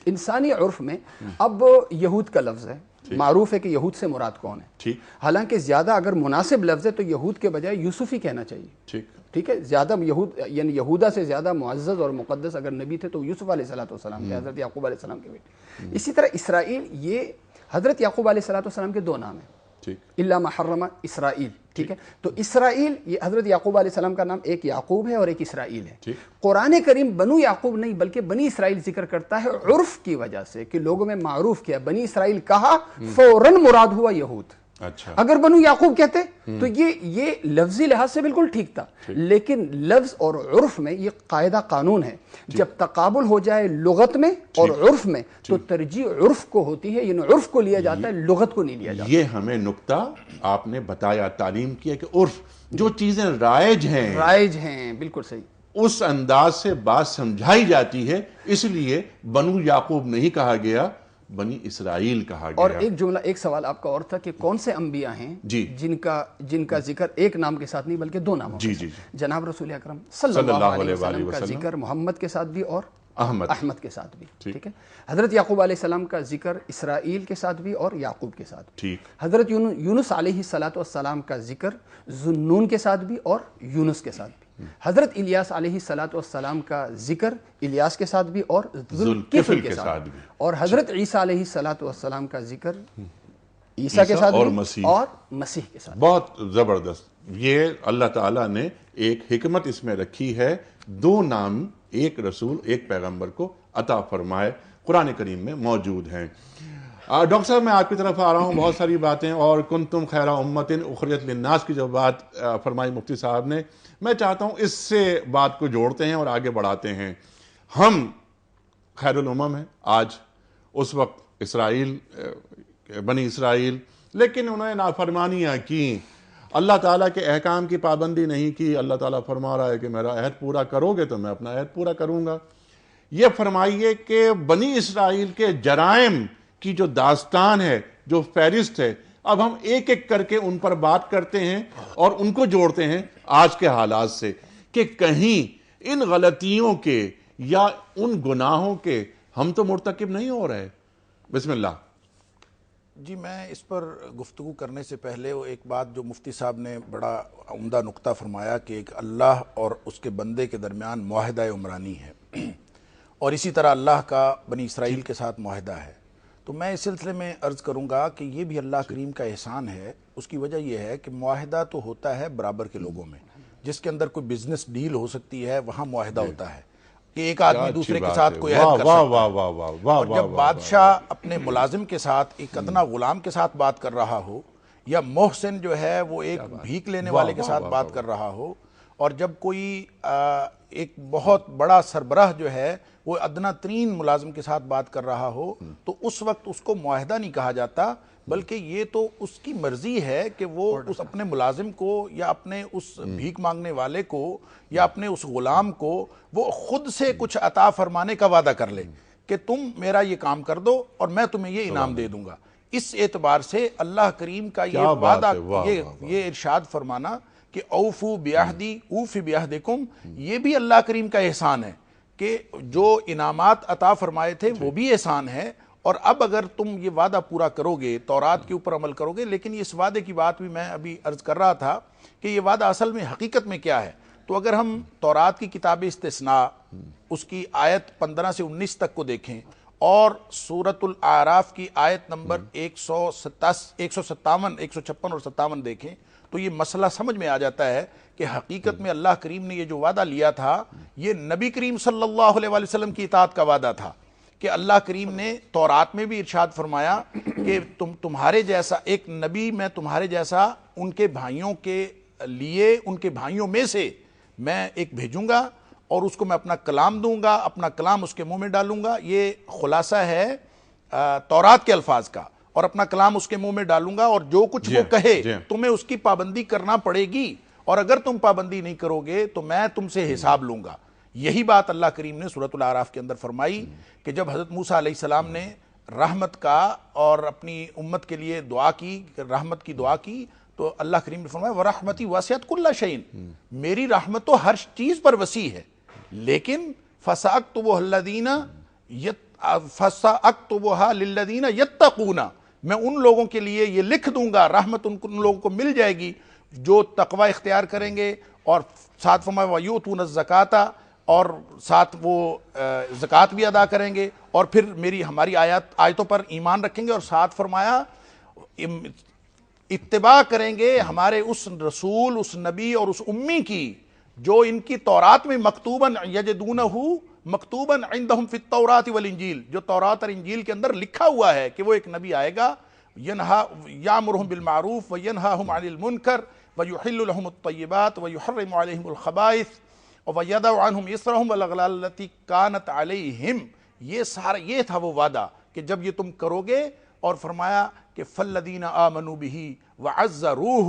انسانی عرف میں اب یہود کا لفظ ہے، معروف ہے کہ یہود سے مراد کون ہے. حالانکہ زیادہ اگر مناسب لفظ ہے تو یہود کے بجائے یوسف ہی کہنا چاہیے. ٹھیک ہے، زیادہ یہود یعنی یہودا سے زیادہ معزز اور مقدس اگر نبی تھے تو یوسف علیہ السلام کے، حضرت یعقوب علیہ السلام کے بیٹے. اسی طرح اسرائیل، یہ حضرت یعقوب علیہ السلام کے 2 نام ہیں، الا ما حرم اسرائیل. ٹھیک ہے، تو اسرائیل یہ حضرت یعقوب علیہ السلام کا نام ایک یعقوب ہے اور ایک اسرائیل ہے. قرآن کریم بنو یعقوب نہیں بلکہ بنی اسرائیل ذکر کرتا ہے عرف کی وجہ سے کہ لوگوں میں معروف کیا. بنی اسرائیل کہا فوراً مراد ہوا یہود. اگر بنو یعقوب کہتے تو یہ لفظی لحاظ سے بالکل ٹھیک تھا، لیکن لفظ اور عرف میں یہ قاعدہ قانون ہے، جب تقابل ہو جائے لغت میں اور عرف میں تو ترجیح عرف کو ہوتی ہے، یعنی عرف کو لیا جاتا ہے، لغت کو نہیں لیا جاتا. یہ ہمیں نقطہ آپ نے بتایا، تعلیم کیا کہ عرف جو چیزیں رائج ہیں بالکل صحیح، اس انداز سے بات سمجھائی جاتی ہے. اس لیے بنو یعقوب نہیں کہا گیا، بنی اسرائیل کہا گیا. اور ایک سوال آپ کا اور تھا کہ کون سے انبیاء ہیں جن کا ذکر ایک نام کے ساتھ نہیں بلکہ 2 ناموں کے ساتھ. جناب رسول اکرم صلی اللہ علیہ وسلم کا ذکر محمد کے ساتھ بھی اور احمد کے ساتھ بھی. ٹھیک ہے، حضرت یعقوب علیہ السلام کا ذکر اسرائیل کے ساتھ بھی اور یعقوب کے ساتھ بھی. حضرت یونس علیہ السلام کا ذکر ذوالنون کے ساتھ بھی اور یونس کے ساتھ بھی. حضرت الیاس علیہ السلام کا ذکر الیاس کے ساتھ بھی اور ذوالکفل کے ساتھ بھی. اور حضرت عیسیٰ علیہ السلام کا ذکر عیسیٰ کے ساتھ اور مسیح کے ساتھ. بہت زبردست. یہ اللہ تعالیٰ نے ایک حکمت اس میں رکھی ہے، 2 نام ایک رسول ایک پیغمبر کو عطا فرمائے قرآن کریم میں موجود ہیں. ڈاکٹر صاحب میں آپ کی طرف آ رہا ہوں. بہت ساری باتیں، اور کنتم خیر امت اخرجت للناس کی جو بات فرمائی مفتی صاحب نے، میں چاہتا ہوں اس سے بات کو جوڑتے ہیں اور آگے بڑھاتے ہیں. ہم خیر الامم ہیں آج، اس وقت اسرائیل، بنی اسرائیل، لیکن انہوں نے نافرمانیاں کی، اللہ تعالیٰ کے احکام کی پابندی نہیں کی. اللہ تعالیٰ فرما رہا ہے کہ میرا عہد پورا کرو گے تو میں اپنا عہد پورا کروں گا. یہ فرمائیے کہ بنی اسرائیل کے جرائم کی جو داستان ہے، جو فہرست ہے، اب ہم ایک ایک کر کے ان پر بات کرتے ہیں اور ان کو جوڑتے ہیں آج کے حالات سے کہ کہیں ان غلطیوں کے یا ان گناہوں کے ہم تو مرتکب نہیں ہو رہے. بسم اللہ. جی، میں اس پر گفتگو کرنے سے پہلے وہ ایک بات جو مفتی صاحب نے بڑا عمدہ نقطہ فرمایا کہ ایک اللہ اور اس کے بندے کے درمیان معاہدہ عمرانی ہے، اور اسی طرح اللہ کا بنی اسرائیل کے ساتھ معاہدہ ہے. تو میں اس سلسلے میں عرض کروں گا کہ یہ بھی اللہ کریم کا احسان ہے. اس کی وجہ یہ ہے کہ معاہدہ تو ہوتا ہے برابر کے لوگوں میں، جس کے اندر کوئی بزنس ڈیل ہو سکتی ہے وہاں معاہدہ ہوتا ہے کہ ایک آدمی دوسرے کے ساتھ کوئی عہد کر سکتا ہے. اور جب بادشاہ اپنے ملازم کے ساتھ ایک ادنا غلام کے ساتھ بات کر رہا ہو، یا محسن جو ہے وہ ایک بھیک لینے والے کے ساتھ بات کر رہا ہو، اور جب کوئی ایک بہت بڑا سربراہ جو ہے وہ ادنا ترین ملازم کے ساتھ بات کر رہا ہو، تو اس وقت اس کو معاہدہ نہیں کہا جاتا، بلکہ یہ تو اس کی مرضی ہے کہ وہ اس اپنے ملازم کو یا اپنے اس بھیک مانگنے والے کو یا اپنے اس غلام کو وہ خود سے کچھ عطا فرمانے کا وعدہ کر لے کہ تم میرا یہ کام کر دو اور میں تمہیں یہ انعام دے دوں گا. اس اعتبار سے اللہ کریم کا یہ وعدہ، یہ ارشاد فرمانا کہ اوفو بیاہدی اوفی بیاہدکم، یہ بھی اللہ کریم کا احسان ہے کہ جو انعامات عطا فرمائے تھے وہ بھی احسان ہے، اور اب اگر تم یہ وعدہ پورا کرو گے، تورات کے اوپر عمل کرو گے. لیکن اس وعدے کی بات بھی میں ابھی عرض کر رہا تھا کہ یہ وعدہ اصل میں حقیقت میں کیا ہے. تو اگر ہم تورات کی کتاب استثناء اس کی آیت 15 سے 19 تک کو دیکھیں اور سورۃ الاعراف کی آیت نمبر 157 اور 57 دیکھیں تو یہ مسئلہ سمجھ میں آ جاتا ہے کہ حقیقت میں اللہ کریم نے یہ جو وعدہ لیا تھا یہ نبی کریم صلی اللہ علیہ وسلم کی اطاعت کا وعدہ تھا. کہ اللہ کریم نے تورات میں بھی ارشاد فرمایا کہ تمہارے جیسا ایک نبی میں تمہارے جیسا ان کے بھائیوں کے لیے، ان کے بھائیوں میں سے میں ایک بھیجوں گا اور اس کو میں اپنا کلام دوں گا، اپنا کلام اس کے منہ میں ڈالوں گا. یہ خلاصہ ہے تورات کے الفاظ کا. اور اپنا کلام اس کے منہ میں ڈالوں گا اور جو کچھ وہ کہے تمہیں اس کی پابندی کرنا پڑے گی، اور اگر تم پابندی نہیں کرو گے تو میں تم سے حساب لوں گا. یہی بات اللہ کریم نے سورۃ الاعراف کے اندر فرمائی کہ جب حضرت موسیٰ علیہ السلام نے رحمت کا اور اپنی امت کے لیے دعا کی، رحمت کی دعا کی، تو اللہ کریم نے فرمایا وَرَحْمَتِي وَاسِعَتْ كُلَّ شَيْءٍ، میری رحمت تو ہر چیز پر وسیع ہے، لیکن فَسَأَكْتُبُهَا لِلَّذِينَ يَتَّقُونَ، میں ان لوگوں کے لیے یہ لکھ دوں گا، رحمت ان لوگوں کو مل جائے گی جو تقوی اختیار کریں گے. اور ساتھ فرمایا وَيُؤْتُونَ الزَّكَاةَ، اور ساتھ وہ زکوٰۃ بھی ادا کریں گے اور پھر ہماری آیتوں پر ایمان رکھیں گے، اور ساتھ فرمایا اتباع کریں گے ہمارے اس رسول، اس نبی اور اس امی کی جو ان کی تورات میں مکتوباً یجدونہ مکتوباً عندہم فی التوراۃ والانجیل، جو تورات اور انجیل کے اندر لکھا ہوا ہے کہ وہ ایک نبی آئے گا یامرہم بالمعروف وینہاہم عن المنکر ویحل لہم الطیبات ویحرم علیہم الخبائث وَيَدَعُ عَنْهُمْ إِصْرَهُمْ وَالْأَغْلَالَ الَّتِي كَانَتْ عَلَيْهِمْ. یہ سارا یہ تھا وہ وعدہ کہ جب یہ تم کرو گے. اور فرمایا کہ فَالَّذِينَ آمَنُوا بِهِ وَعَزَّرُوهُ،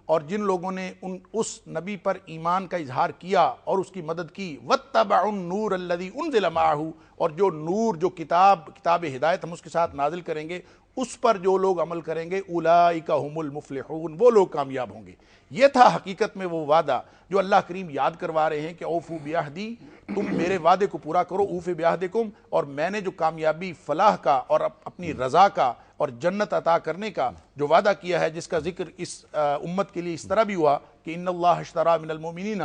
اور جن لوگوں نے اس نبی پر ایمان کا اظہار کیا اور اس کی مدد کی، وَاتَّبَعُوا النُّورَ الَّذِي أُنزِلَ مَعَهُ، اور جو نور، جو کتاب ہدایت ہم اس کے ساتھ نازل کریں گے، اس پر جو لوگ عمل کریں گے، اولئک هم المفلحون، وہ لوگ کامیاب ہوں گے. یہ تھا حقیقت میں وہ وعدہ جو اللہ کریم یاد کروا رہے ہیں کہ اوفو بیاہدی، تم میرے وعدے کو پورا کرو، اوفی بیاہدکم، اور میں نے جو کامیابی، فلاح کا اور اپنی رضا کا اور جنت عطا کرنے کا جو وعدہ کیا ہے، جس کا ذکر اس امت کے لیے اس طرح بھی ہوا کہ ان اللہ اشترى من المؤمنین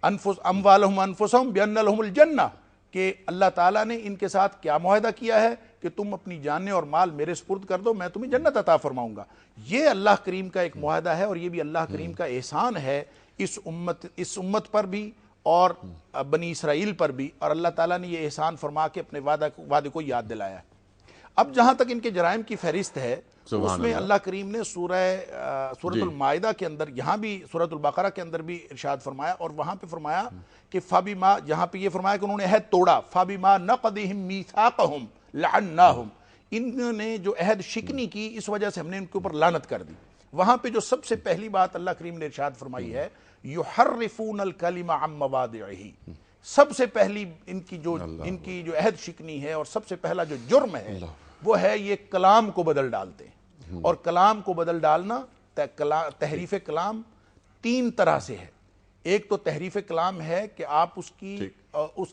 اموالہم انفسہم بان لہم الجنہ، کہ اللہ تعالیٰ نے ان کے ساتھ کیا معاہدہ کیا ہے کہ تم اپنی جانیں اور مال میرے سپرد کر دو، میں تمہیں جنت عطا فرماؤں گا. یہ اللہ کریم کا ایک معاہدہ ہے، اور یہ بھی اللہ کریم کا احسان ہے اس امت پر بھی اور بنی اسرائیل پر بھی. اور اللہ تعالیٰ نے یہ احسان فرما کے اپنے وعدے کو یاد دلایا ہے. اب جہاں تک ان کے جرائم کی فہرست ہے اس میں اللہ کریم نے سورۃ المائدہ کے اندر، یہاں بھی سورۃ البقرہ کے اندر بھی ارشاد فرمایا، اور وہاں پہ فرمایا کہ فَبِمَا، جہاں پہ یہ فرمایا کہ انہوں نے عہد توڑا، فَبِمَا نَقْضِهِمْ مِيثَاقَهُمْ لَعَنَّاهُمْ، انہوں نے جو عہد شکنی کی اس وجہ سے ہم نے ان کے اوپر لعنت کر دی. وہاں پہ جو سب سے پہلی بات اللہ کریم نے ارشاد فرمائی ہے یحرفون الکلم عن مواضعہ، سب سے پہلی ان کی جو عہد شکنی ہے اور سب سے پہلا جو جرم ہے وہ ہے یہ کلام کو بدل ڈالتے ہیں. اور کلام کو بدل ڈالنا، تحریف کلام تین طرح سے ہے. ایک تو تحریف کلام ہے کہ آپ اس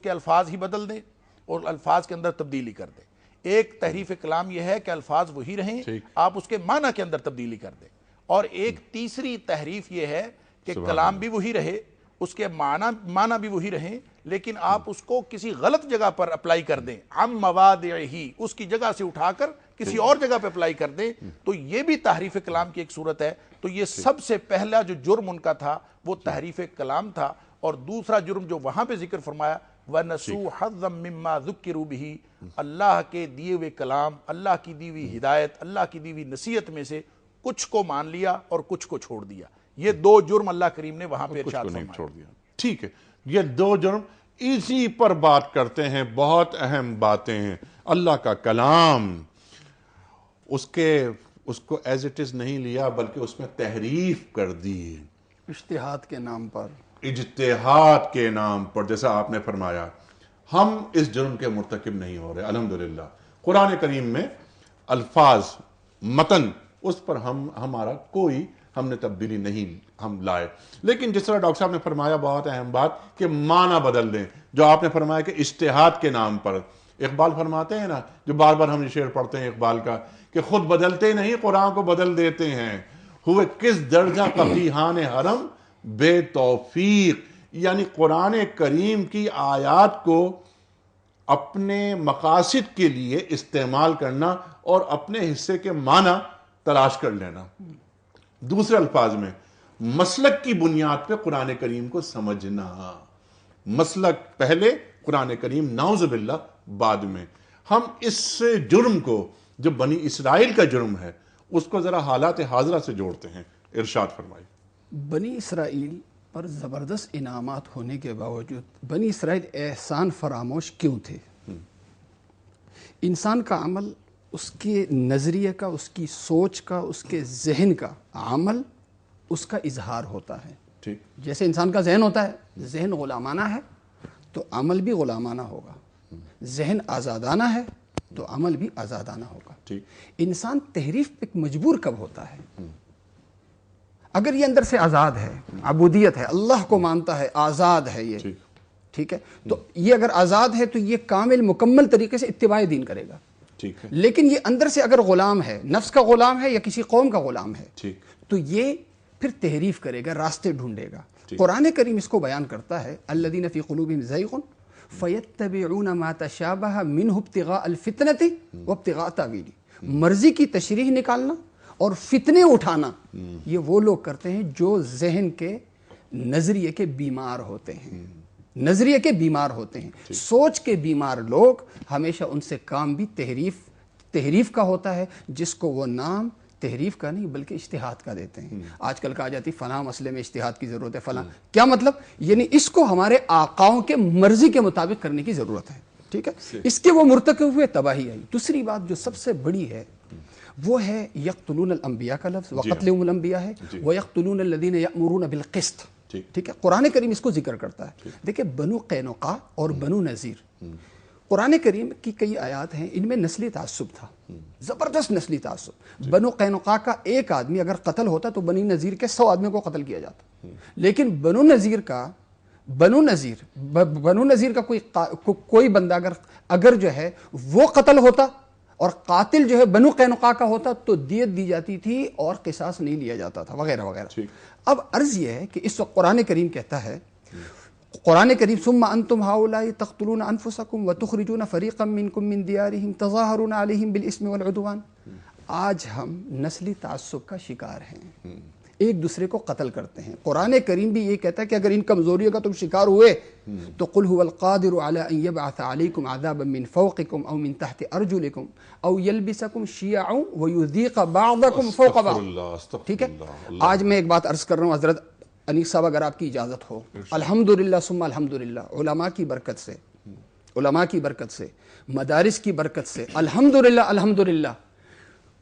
کے الفاظ ہی بدل دیں اور الفاظ کے اندر تبدیلی کر دیں. ایک تحریف کلام یہ ہے کہ الفاظ وہی رہیں، آپ اس کے معنی کے اندر تبدیلی کر دیں. اور ایک تیسری تحریف یہ ہے کہ کلام بھی وہی رہے، اس کے معنی بھی وہی رہیں، لیکن آپ اس کو کسی غلط جگہ پر اپلائی کر دیں، عن مواضعہ، اس کی جگہ سے اٹھا کر کسی اور جگہ پہ اپلائی کر دیں. تو یہ بھی تحریف کلام کی ایک صورت ہے. تو یہ سب سے پہلا جو جرم ان کا تھا وہ تحریف کلام تھا. اور دوسرا جرم جو وہاں پہ ذکر فرمایا وَنَسُوا حَظًّا مِّمَّا ذُكِّرُوا بِهِ، اللہ کے دیے ہوئے کلام، اللہ کی دی ہوئی ہدایت، اللہ کی دی ہوئی نصیحت میں سے کچھ کو مان لیا اور کچھ کو چھوڑ دیا. یہ دو جرم اللہ کریم نے وہاں پہ ارشاد فرمایا. ٹھیک ہے، یہ دو جرم اسی پر بات کرتے ہیں. بہت اہم باتیں ہیں. اللہ کا کلام، اس کو ایز اٹ از نہیں لیا بلکہ اس میں تحریف کر دی، اجتہاد کے نام پر، اجتہاد کے نام پر. جیسا آپ نے فرمایا ہم اس جرم کے مرتکب نہیں ہو رہے الحمدللہ. قرآن کریم میں الفاظ، متن، اس پر ہمارا کوئی ہم نے تبدیلی نہیں ہم لائے. لیکن جس طرح ڈاکٹر صاحب نے فرمایا بہت اہم بات کہ معنی بدل دیں, جو آپ نے فرمایا کہ اجتہاد کے نام پر. اقبال فرماتے ہیں نا, جو بار بار ہم یہ شعر پڑھتے ہیں اقبال کا, کہ خود بدلتے نہیں قرآن کو بدل دیتے ہیں, ہوئے کس درجہ فقیہان حرم بے توفیق. یعنی قرآن کریم کی آیات کو اپنے مقاصد کے لیے استعمال کرنا اور اپنے حصے کے معنی تلاش کر لینا. دوسرے الفاظ میں مسلک کی بنیاد پہ قرآن کریم کو سمجھنا. مسلک پہلے, قرآن کریم نعوذ باللہ بعد میں. ہم اس جرم کو جو بنی اسرائیل کا جرم ہے اس کو ذرا حالات حاضرہ سے جوڑتے ہیں. ارشاد فرمائی. بنی اسرائیل پر زبردست انعامات ہونے کے باوجود بنی اسرائیل احسان فراموش کیوں تھے؟ انسان کا عمل اس کے نظریے کا, اس کی سوچ کا, اس کے ذہن کا عمل اس کا اظہار ہوتا ہے. ٹھیک. جیسے انسان کا ذہن ہوتا ہے, ذہن غلامانہ ہے تو عمل بھی غلامانہ ہوگا. ذہن آزادانہ ہے تو عمل بھی آزادانہ ہوگا. ٹھیک. انسان تحریف پہ مجبور کب ہوتا ہے؟ اگر یہ اندر سے آزاد ہے, عبودیت ہے, اللہ کو مانتا ہے, آزاد ہے یہ, ٹھیک ہے, تو یہ اگر آزاد ہے تو یہ کامل مکمل طریقے سے اتباع دین کرے گا. ٹھیک ہے. لیکن یہ اندر سے اگر غلام ہے, نفس کا غلام ہے یا کسی قوم کا غلام ہے, ٹھیک, تو یہ پھر تحریف کرے گا, راستے ڈھونڈے گا. قرآن کریم اس کو بیان کرتا ہے, الذین فی قلوبہم زیغ فیتبعون ما تشابہ منہ ابتغاء الفتنۃ وابتغاء تاویلہ. مرضی کی تشریح نکالنا اور فتنے اٹھانا یہ وہ لوگ کرتے ہیں جو ذہن کے نظریے کے بیمار ہوتے ہیں. نظریے کے بیمار ہوتے ہیں, سوچ کے بیمار لوگ ہمیشہ ان سے کام بھی تحریف کا ہوتا ہے, جس کو وہ نام تحریف کا نہیں بلکہ اجتہاد کا دیتے ہیں. آج کل کہا جاتی فلاں مسئلے میں اجتہاد کی ضرورت ہے, فلاں کیا مطلب؟ یعنی اس کو ہمارے آقاؤں کے مرضی کے مطابق کرنے کی ضرورت ہے. ٹھیک ہے, اس کے وہ مرتکب ہوئے تباہی آئی. دوسری بات جو سب سے بڑی ہے وہ ہے یقتلون الانبیاء کا لفظ, وقتلهم الانبیاء ہے, ویقتلون الذین یأمرون بالقسط. ٹھیک ہے, قرآن کریم اس کو ذکر کرتا ہے. دیکھیں بنو قینقاع اور بنو نذیر, قرآن کریم کی کئی آیات ہیں, ان میں نسلی تعصب تھا, زبردست نسلی تعصب. بنو قینقاع کا ایک آدمی اگر قتل ہوتا تو بنی نذیر کے 100 آدمیوں کو قتل کیا جاتا. لیکن بنو نذیر کا کوئی بندہ اگر جو ہے وہ قتل ہوتا اور قاتل جو ہے بنو قینقاع کا ہوتا تو دیت دی جاتی تھی اور قصاص نہیں لیا جاتا تھا, وغیرہ وغیرہ. اب عرض یہ ہے کہ اس وقت قرآن کریم کہتا ہے, قرآن کریم ثم انتم هؤلاء تقتلون انفسکم وتخرجون فریقا منکم من دیارہم تظاہرون علیہم بالاسم والعدوان. آج ہم نسلی تعصب کا شکار ہیں, ایک دوسرے کو قتل کرتے ہیں. قرآن کریم بھی یہ کہتا ہے کہ اگر ان کمزوریوں کا تم شکار ہوئے تو قل هو القادر على ان يبعث عليكم عذابا من فوقكم او من تحت ارجلكم او يلبسكم شيعا ويذيق بعضكم فوق بعض. ٹھیک ہے, آج میں ایک بات عرض کر رہا ہوں حضرت انیس صاحب اگر آپ کی اجازت ہو. الحمدللہ ثم الحمدللہ, علماء کی برکت سے, مدارس کی برکت سے, الحمدللہ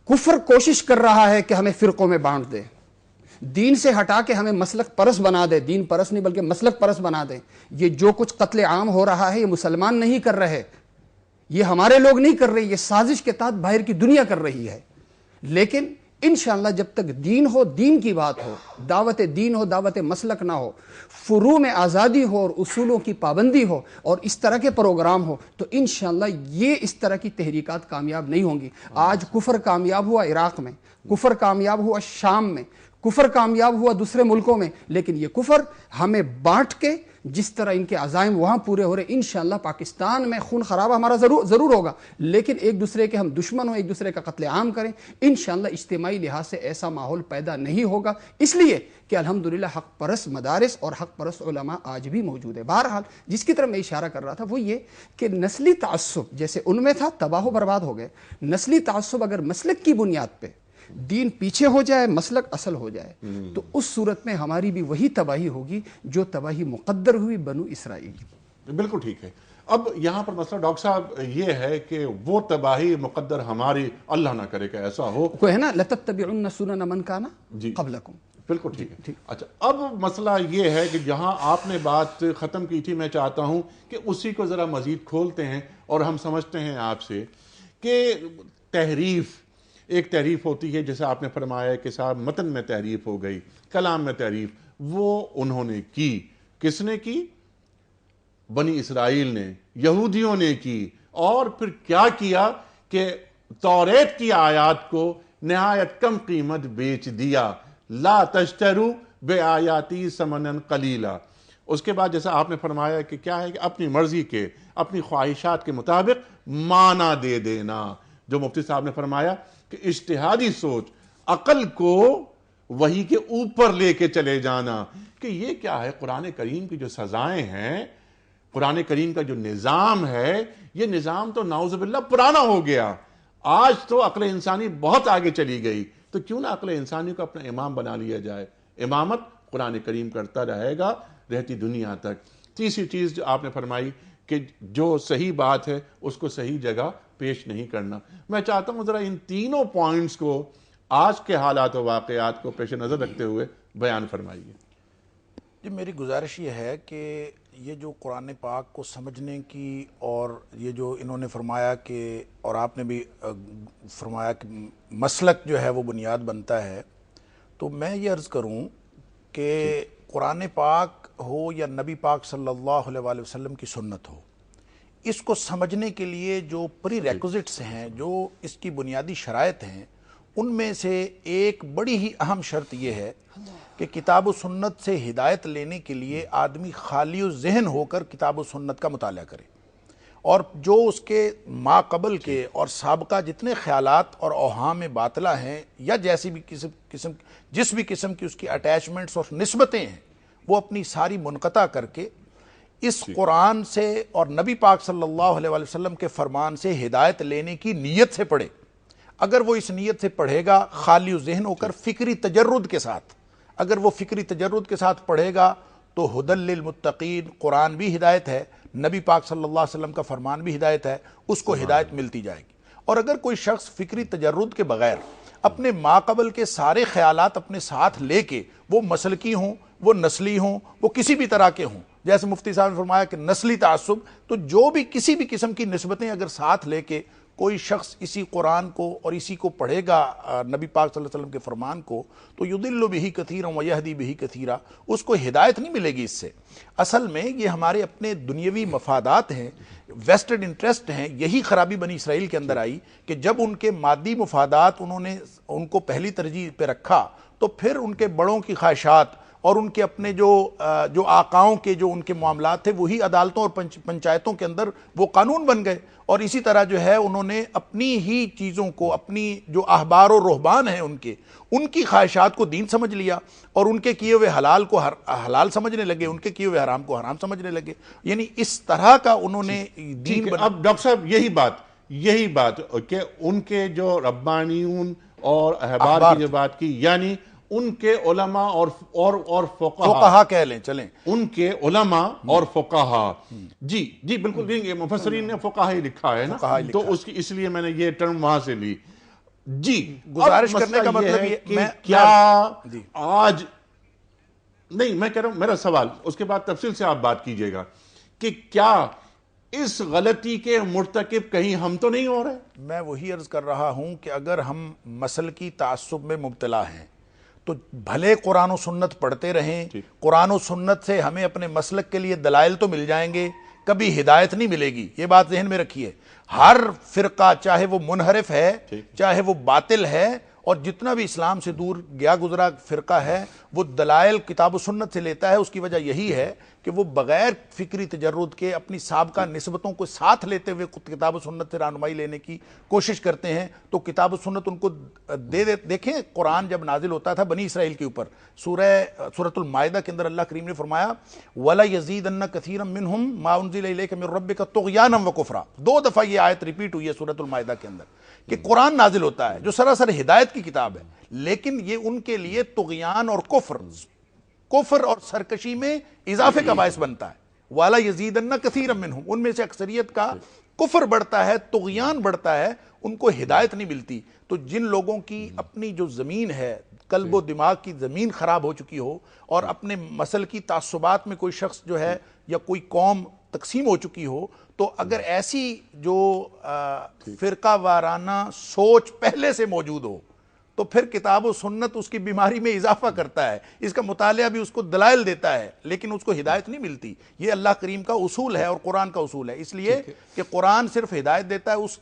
کفر کوشش کر رہا ہے کہ ہمیں فرقوں میں بانٹ دے, دین سے ہٹا کے ہمیں مسلک پرست بنا دے, دین پرست نہیں بلکہ مسلک پرست بنا دے. یہ جو کچھ قتل عام ہو رہا ہے یہ مسلمان نہیں کر رہے, یہ ہمارے لوگ نہیں کر رہے, یہ سازش کے تحت باہر کی دنیا کر رہی ہے. لیکن انشاءاللہ جب تک دین ہو, دین کی بات ہو, دعوت دین ہو, دعوت مسلک نہ ہو, فروع میں آزادی ہو اور اصولوں کی پابندی ہو اور اس طرح کے پروگرام ہو, تو انشاءاللہ یہ اس طرح کی تحریکات کامیاب نہیں ہوں گی. آج کفر کامیاب ہوا عراق میں, کفر کامیاب ہوا شام میں, کفر کامیاب ہوا دوسرے ملکوں میں, لیکن یہ کفر ہمیں بانٹ کے جس طرح ان کے عزائم وہاں پورے ہو رہے, انشاءاللہ پاکستان میں خون خرابہ ہمارا ضرور ہوگا, لیکن ایک دوسرے کے ہم دشمن ہوں, ایک دوسرے کا قتل عام کریں, انشاءاللہ اجتماعی لحاظ سے ایسا ماحول پیدا نہیں ہوگا. اس لیے کہ الحمدللہ حق پرست مدارس اور حق پرست علماء آج بھی موجود ہے. بہرحال جس کی طرف میں اشارہ کر رہا تھا وہ یہ کہ نسلی تعصب جیسے ان میں تھا تباہ و برباد ہو گئے. نسلی تعصب اگر مسلک کی بنیاد پہ دین پیچھے ہو جائے, مسلک اصل ہو جائے, تو اس صورت میں ہماری بھی وہی تباہی ہوگی جو تباہی مقدر ہوئی بنو اسرائیل. بالکل ٹھیک ہے. اب یہاں پر مسئلہ ڈاکٹر صاحب یہ ہے کہ وہ تباہی مقدر ہماری اللہ نہ کرے کہ ایسا ہو, کوئی ہے نا لَتَتَّبِعُنَّ سُنَنَ مَنْ كَانَ قَبْلَكُمْ. بالکل ٹھیک ہے. اچھا, اب مسئلہ یہ ہے کہ جہاں آپ نے بات ختم کی تھی, میں چاہتا ہوں کہ اسی کو ذرا مزید کھولتے ہیں اور ہم سمجھتے ہیں آپ سے کہ تحریف ایک تحریف ہوتی ہے جیسے آپ نے فرمایا کہ صاحب متن میں تحریف ہو گئی، کلام میں تحریف، وہ انہوں نے کی. کس نے کی؟ بنی اسرائیل نے، یہودیوں نے کی. اور پھر کیا کیا کہ توریت کی آیات کو نہایت کم قیمت بیچ دیا. لا تشترو بے آیاتی ثمنا قلیلا. اس کے بعد جیسا آپ نے فرمایا کہ کیا ہے کہ اپنی مرضی کے، اپنی خواہشات کے مطابق معنی دے دینا. جو مفتی صاحب نے فرمایا کہ اجتہادی سوچ، عقل کو وحی کے اوپر لے کے چلے جانا، کہ یہ کیا ہے. قرآن کریم کی جو سزائیں ہیں، قرآن کریم کا جو نظام ہے، یہ نظام تو نعوذ باللہ پرانا ہو گیا. آج تو عقل انسانی بہت آگے چلی گئی، تو کیوں نہ عقل انسانی کو اپنا امام بنا لیا جائے. امامت قرآن کریم کرتا رہے گا رہتی دنیا تک. تیسری چیز جو آپ نے فرمائی کہ جو صحیح بات ہے اس کو صحیح جگہ پیش نہیں کرنا. میں چاہتا ہوں ذرا ان تینوں پوائنٹس کو آج کے حالات و واقعات کو پیش نظر رکھتے ہوئے بیان فرمائیے. جی میری گزارش یہ ہے کہ یہ جو قرآن پاک کو سمجھنے کی، اور یہ جو انہوں نے فرمایا کہ، اور آپ نے بھی فرمایا کہ مسلک جو ہے وہ بنیاد بنتا ہے، تو میں یہ عرض کروں کہ قرآن پاک ہو یا نبی پاک صلی اللہ علیہ وآلہ وسلم کی سنت ہو، اس کو سمجھنے کے لیے جو پری ریکوزٹس ہیں، جو اس کی بنیادی شرائط ہیں، ان میں سے ایک بڑی ہی اہم شرط یہ ہے کہ کتاب و سنت سے ہدایت لینے کے لیے آدمی خالی و ذہن ہو کر کتاب و سنت کا مطالعہ کرے، اور جو اس کے ما قبل کے اور سابقہ جتنے خیالات اور اوہام باطلہ ہیں، یا جیسی بھی جس بھی قسم کی اس کی اٹیچمنٹس اور نسبتیں ہیں، وہ اپنی ساری منقطع کر کے اس قرآن سے اور نبی پاک صلی اللہ علیہ وآلہ وسلم کے فرمان سے ہدایت لینے کی نیت سے پڑھے. اگر وہ اس نیت سے پڑھے گا خالی و ذہن ہو کر فکری تجرد کے ساتھ، اگر وہ فکری تجرد کے ساتھ پڑھے گا تو ہدی للمتقین، قرآن بھی ہدایت ہے، نبی پاک صلی اللہ علیہ وسلم کا فرمان بھی ہدایت ہے، اس کو ہدایت ملتی جائے گی. اور اگر کوئی شخص فکری تجرد کے بغیر اپنے ماقبل کے سارے خیالات اپنے ساتھ لے کے، وہ مسلکی ہوں، وہ نسلی ہوں، وہ کسی بھی طرح کے ہوں، جیسے مفتی صاحب نے فرمایا کہ نسلی تعصب، تو جو بھی کسی بھی قسم کی نسبتیں اگر ساتھ لے کے کوئی شخص اسی قرآن کو اور اسی کو پڑھے گا، نبی پاک صلی اللہ علیہ وسلم کے فرمان کو، تو یضل بہ کثیرا ویہدی بہ کثیرا، اس کو ہدایت نہیں ملے گی اس سے. اصل میں یہ ہمارے اپنے دنیاوی مفادات ہیں، ویسٹڈ انٹرسٹ ہیں. یہی خرابی بنی اسرائیل کے اندر آئی کہ جب ان کے مادی مفادات انہوں نے ان کو پہلی ترجیح پہ رکھا، تو پھر ان کے بڑوں کی خواہشات اور ان کے اپنے جو آقاؤں کے جو ان کے معاملات تھے، وہی عدالتوں اور پنچایتوں کے اندر وہ قانون بن گئے. اور اسی طرح جو ہے انہوں نے اپنی ہی چیزوں کو، اپنی جو احبار و رہبان ہیں ان کی خواہشات کو دین سمجھ لیا، اور ان کے کیے ہوئے حلال کو حلال سمجھنے لگے، ان کے کیے ہوئے حرام کو حرام سمجھنے لگے. یعنی اس طرح کا انہوں نے دین بنا. اب ڈاکٹر صاحب یہی بات کہ ان کے جو ربانیون اور احبار کی جو بات کی، یعنی ان کے علماء اور فقہا کہہ لیں چلیں، ان کے علماء اور فقہا، جی بالکل، مفسرین نے فقہا ہی لکھا ہے نا، تو اس لیے میں نے یہ ٹرم وہاں سے لی. جی گزارش کرنے کا مطلب یہ کہ کیا آج نہیں، میں کہہ رہا ہوں میرا سوال، اس کے بعد تفصیل سے آپ بات کیجئے گا کہ کیا اس غلطی کے مرتکب کہیں ہم تو نہیں ہو رہے؟ میں وہی عرض کر رہا ہوں کہ اگر ہم مسلکی تعصب میں مبتلا ہیں تو بھلے قرآن و سنت پڑھتے رہیں، قرآن و سنت سے ہمیں اپنے مسلک کے لیے دلائل تو مل جائیں گے، کبھی ہدایت نہیں ملے گی. یہ بات ذہن میں رکھیے. ہر فرقہ چاہے وہ منحرف ہے، چاہے وہ باطل ہے، اور جتنا بھی اسلام سے دور گیا گزرا فرقہ ہے، وہ دلائل کتاب و سنت سے لیتا ہے. اس کی وجہ یہی ہے کہ وہ بغیر فکری تجرد کے اپنی سابقہ نسبتوں کو ساتھ لیتے ہوئے کتاب و سنت سے رہنمائی لینے کی کوشش کرتے ہیں. تو کتاب و سنت ان کو دیکھیں، قرآن جب نازل ہوتا تھا بنی اسرائیل کے اوپر، سورۃ المائدہ کے اندر اللہ کریم نے فرمایا وَلَيَزِيدَنَّ كَثِيرًا مِّنْهُمْ مَا أُنزِلَ إِلَيْكَ مِن رَّبِّكَ طُغْيَانًا وَكُفْرًا. 2 دفعہ یہ آیت ریپیٹ ہوئی ہے سورۃ المائدہ کے اندر کہ قرآن نازل ہوتا ہے جو سراسر ہدایت کی کتاب ہے، لیکن یہ ان کے لیے طغیان اور کفر اور سرکشی میں اضافے کا باعث بنتا ہے. والا یزیدن کثیرا منہم، ان میں سے اکثریت کا کفر بڑھتا ہے، طغیان بڑھتا ہے، ان کو ہدایت نہیں ملتی. تو جن لوگوں کی اپنی جو زمین ہے، قلب و دماغ کی زمین خراب ہو چکی ہو، اور اپنے مسل کی تعصبات میں کوئی شخص جو ہے یا کوئی قوم تقسیم ہو چکی ہو، تو اگر ایسی جو فرقہ وارانہ سوچ پہلے سے موجود ہو تو پھر کتاب و سنت اس کی بیماری میں اضافہ کرتا ہے، اس کا مطالعہ بھی اس کو دلائل دیتا ہے، لیکن اس کو ہدایت نہیں ملتی۔ یہ اللہ کریم کا اصول ہے اور قرآن کا اصول ہے، اس لیے کہ قرآن صرف ہدایت دیتا ہے اس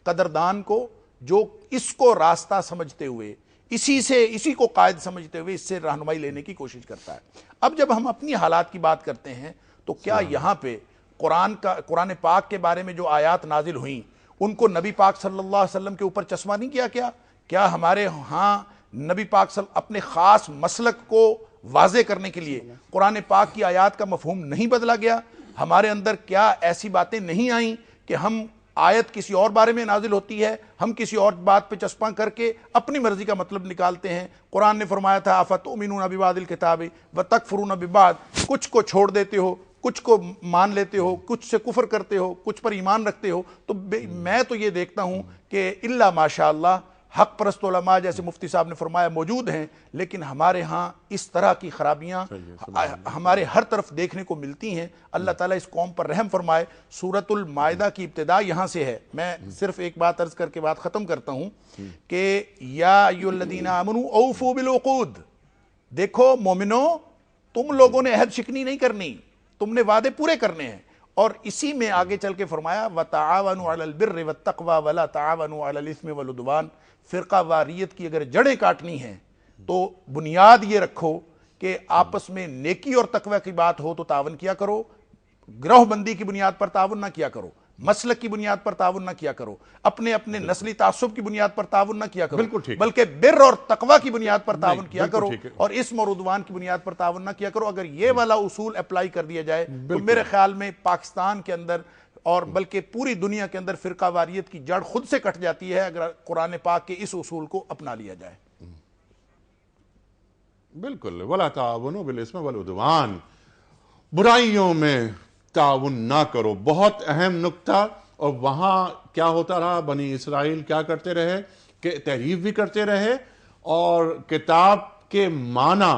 قدردان کو جو اس کو راستہ سمجھتے ہوئے، اسی کو قائد سمجھتے ہوئے اس سے رہنمائی لینے کی کوشش کرتا ہے۔ اب جب ہم اپنی حالات کی بات کرتے ہیں تو کیا یہاں پہ قرآن پاک کے بارے میں جو آیات نازل ہوئیں ان کو نبی پاک صلی اللہ علیہ وسلم کے اوپر چشمہ نہیں کیا ہمارے ہاں نبی پاک اپنے خاص مسلک کو واضح کرنے کے لیے قرآن پاک کی آیات کا مفہوم نہیں بدلا گیا؟ ہمارے اندر کیا ایسی باتیں نہیں آئیں کہ ہم آیت کسی اور بارے میں نازل ہوتی ہے، ہم کسی اور بات پہ چسپاں کر کے اپنی مرضی کا مطلب نکالتے ہیں؟ قرآن نے فرمایا تھا افتؤمنون ببعض الکتاب وتکفرون ببعض، کچھ کو چھوڑ دیتے ہو، کچھ کو مان لیتے ہو، کچھ سے کفر کرتے ہو، کچھ پر ایمان رکھتے ہو۔ تو میں تو یہ دیکھتا ہوں کہ الا ماشاء اللہ حق پرست علماء جیسے مفتی صاحب نے فرمایا موجود ہیں، لیکن ہمارے ہاں اس طرح کی خرابیاں ہمارے ہر طرف دیکھنے کو ملتی ہیں۔ اللہ تعالیٰ اس قوم پر رحم فرمائے۔ سورۃ المائدہ کی ابتدا یہاں سے ہے۔ میں صرف ایک بات عرض کر کے بات ختم کرتا ہوں کہ یا ایھا الذین آمنوا اوفوا بالعقود، دیکھو مومنو تم لوگوں نے عہد شکنی نہیں کرنی، تم نے وعدے پورے کرنے ہیں۔ اور اسی میں آگے چل کے فرمایا وَتَعَاوَنُوا عَلَى الْبِرِّ وَالتَّقْوَى وَلَا تَعَاوَنُوا عَلَى الْإِثْمِ وَالْعُدْوَانِ۔ فرقہ واریت کی اگر جڑیں کاٹنی ہیں تو بنیاد یہ رکھو کہ آپس میں نیکی اور تقوی کی بات ہو تو تعاون کیا کرو، گروہ بندی کی بنیاد پر تعاون نہ کیا کرو، مسلک کی بنیاد پر تعاون نہ کیا کرو، اپنے نسلی تعصب کی بنیاد پر تعاون نہ کیا کرو، بلکہ بر اور تقوی کی بنیاد پر تعاون کیا کرو، اور اسم اور عدوان کی بنیاد پر تعاون نہ کیا کرو۔ اگر یہ والا اصول اپلائی کر دیا جائے تو میرے خیال میں پاکستان کے اندر اور بلکہ پوری دنیا کے اندر فرقہ واریت کی جڑ خود سے کٹ جاتی ہے اگر قرآن پاک کے اس اصول کو اپنا لیا جائے۔ بالکل، وَلَا تَعَاوَنُوا بِالْإِثْمِ وَالْعُدْوَانِ، برائیوں میں تعاون نہ کرو، بہت اہم نکتہ۔ اور وہاں کیا ہوتا رہا، بنی اسرائیل کیا کرتے رہے کہ تحریف بھی کرتے رہے اور کتاب کے معنی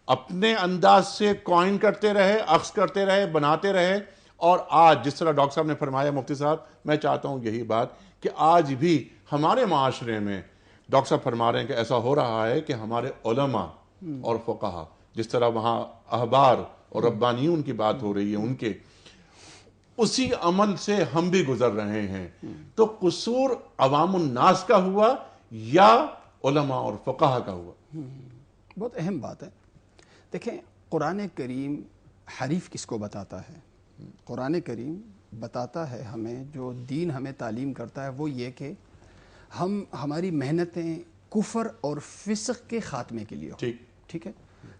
اپنے انداز سے کوائن کرتے رہے، اخذ کرتے رہے، بناتے رہے۔ اور آج جس طرح ڈاکٹر صاحب نے فرمایا، مفتی صاحب میں چاہتا ہوں یہی بات کہ آج بھی ہمارے معاشرے میں ڈاکٹر صاحب فرما رہے ہیں کہ ایسا ہو رہا ہے کہ ہمارے علماء اور فقہا، جس طرح وہاں احبار اور ربانیون کی بات ہو رہی ہے، ان کے اسی عمل سے ہم بھی گزر رہے ہیں۔ تو قصور عوام الناس کا ہوا یا علماء اور فقہا کا ہوا؟ بہت اہم بات ہے۔ دیکھیں قرآن کریم حریف کس کو بتاتا ہے؟ قرآن کریم بتاتا ہے ہمیں، جو دین ہمیں تعلیم کرتا ہے وہ یہ کہ ہماری محنتیں کفر اور فسق کے خاتمے کے لیے ہو۔ ٹھیک ہے،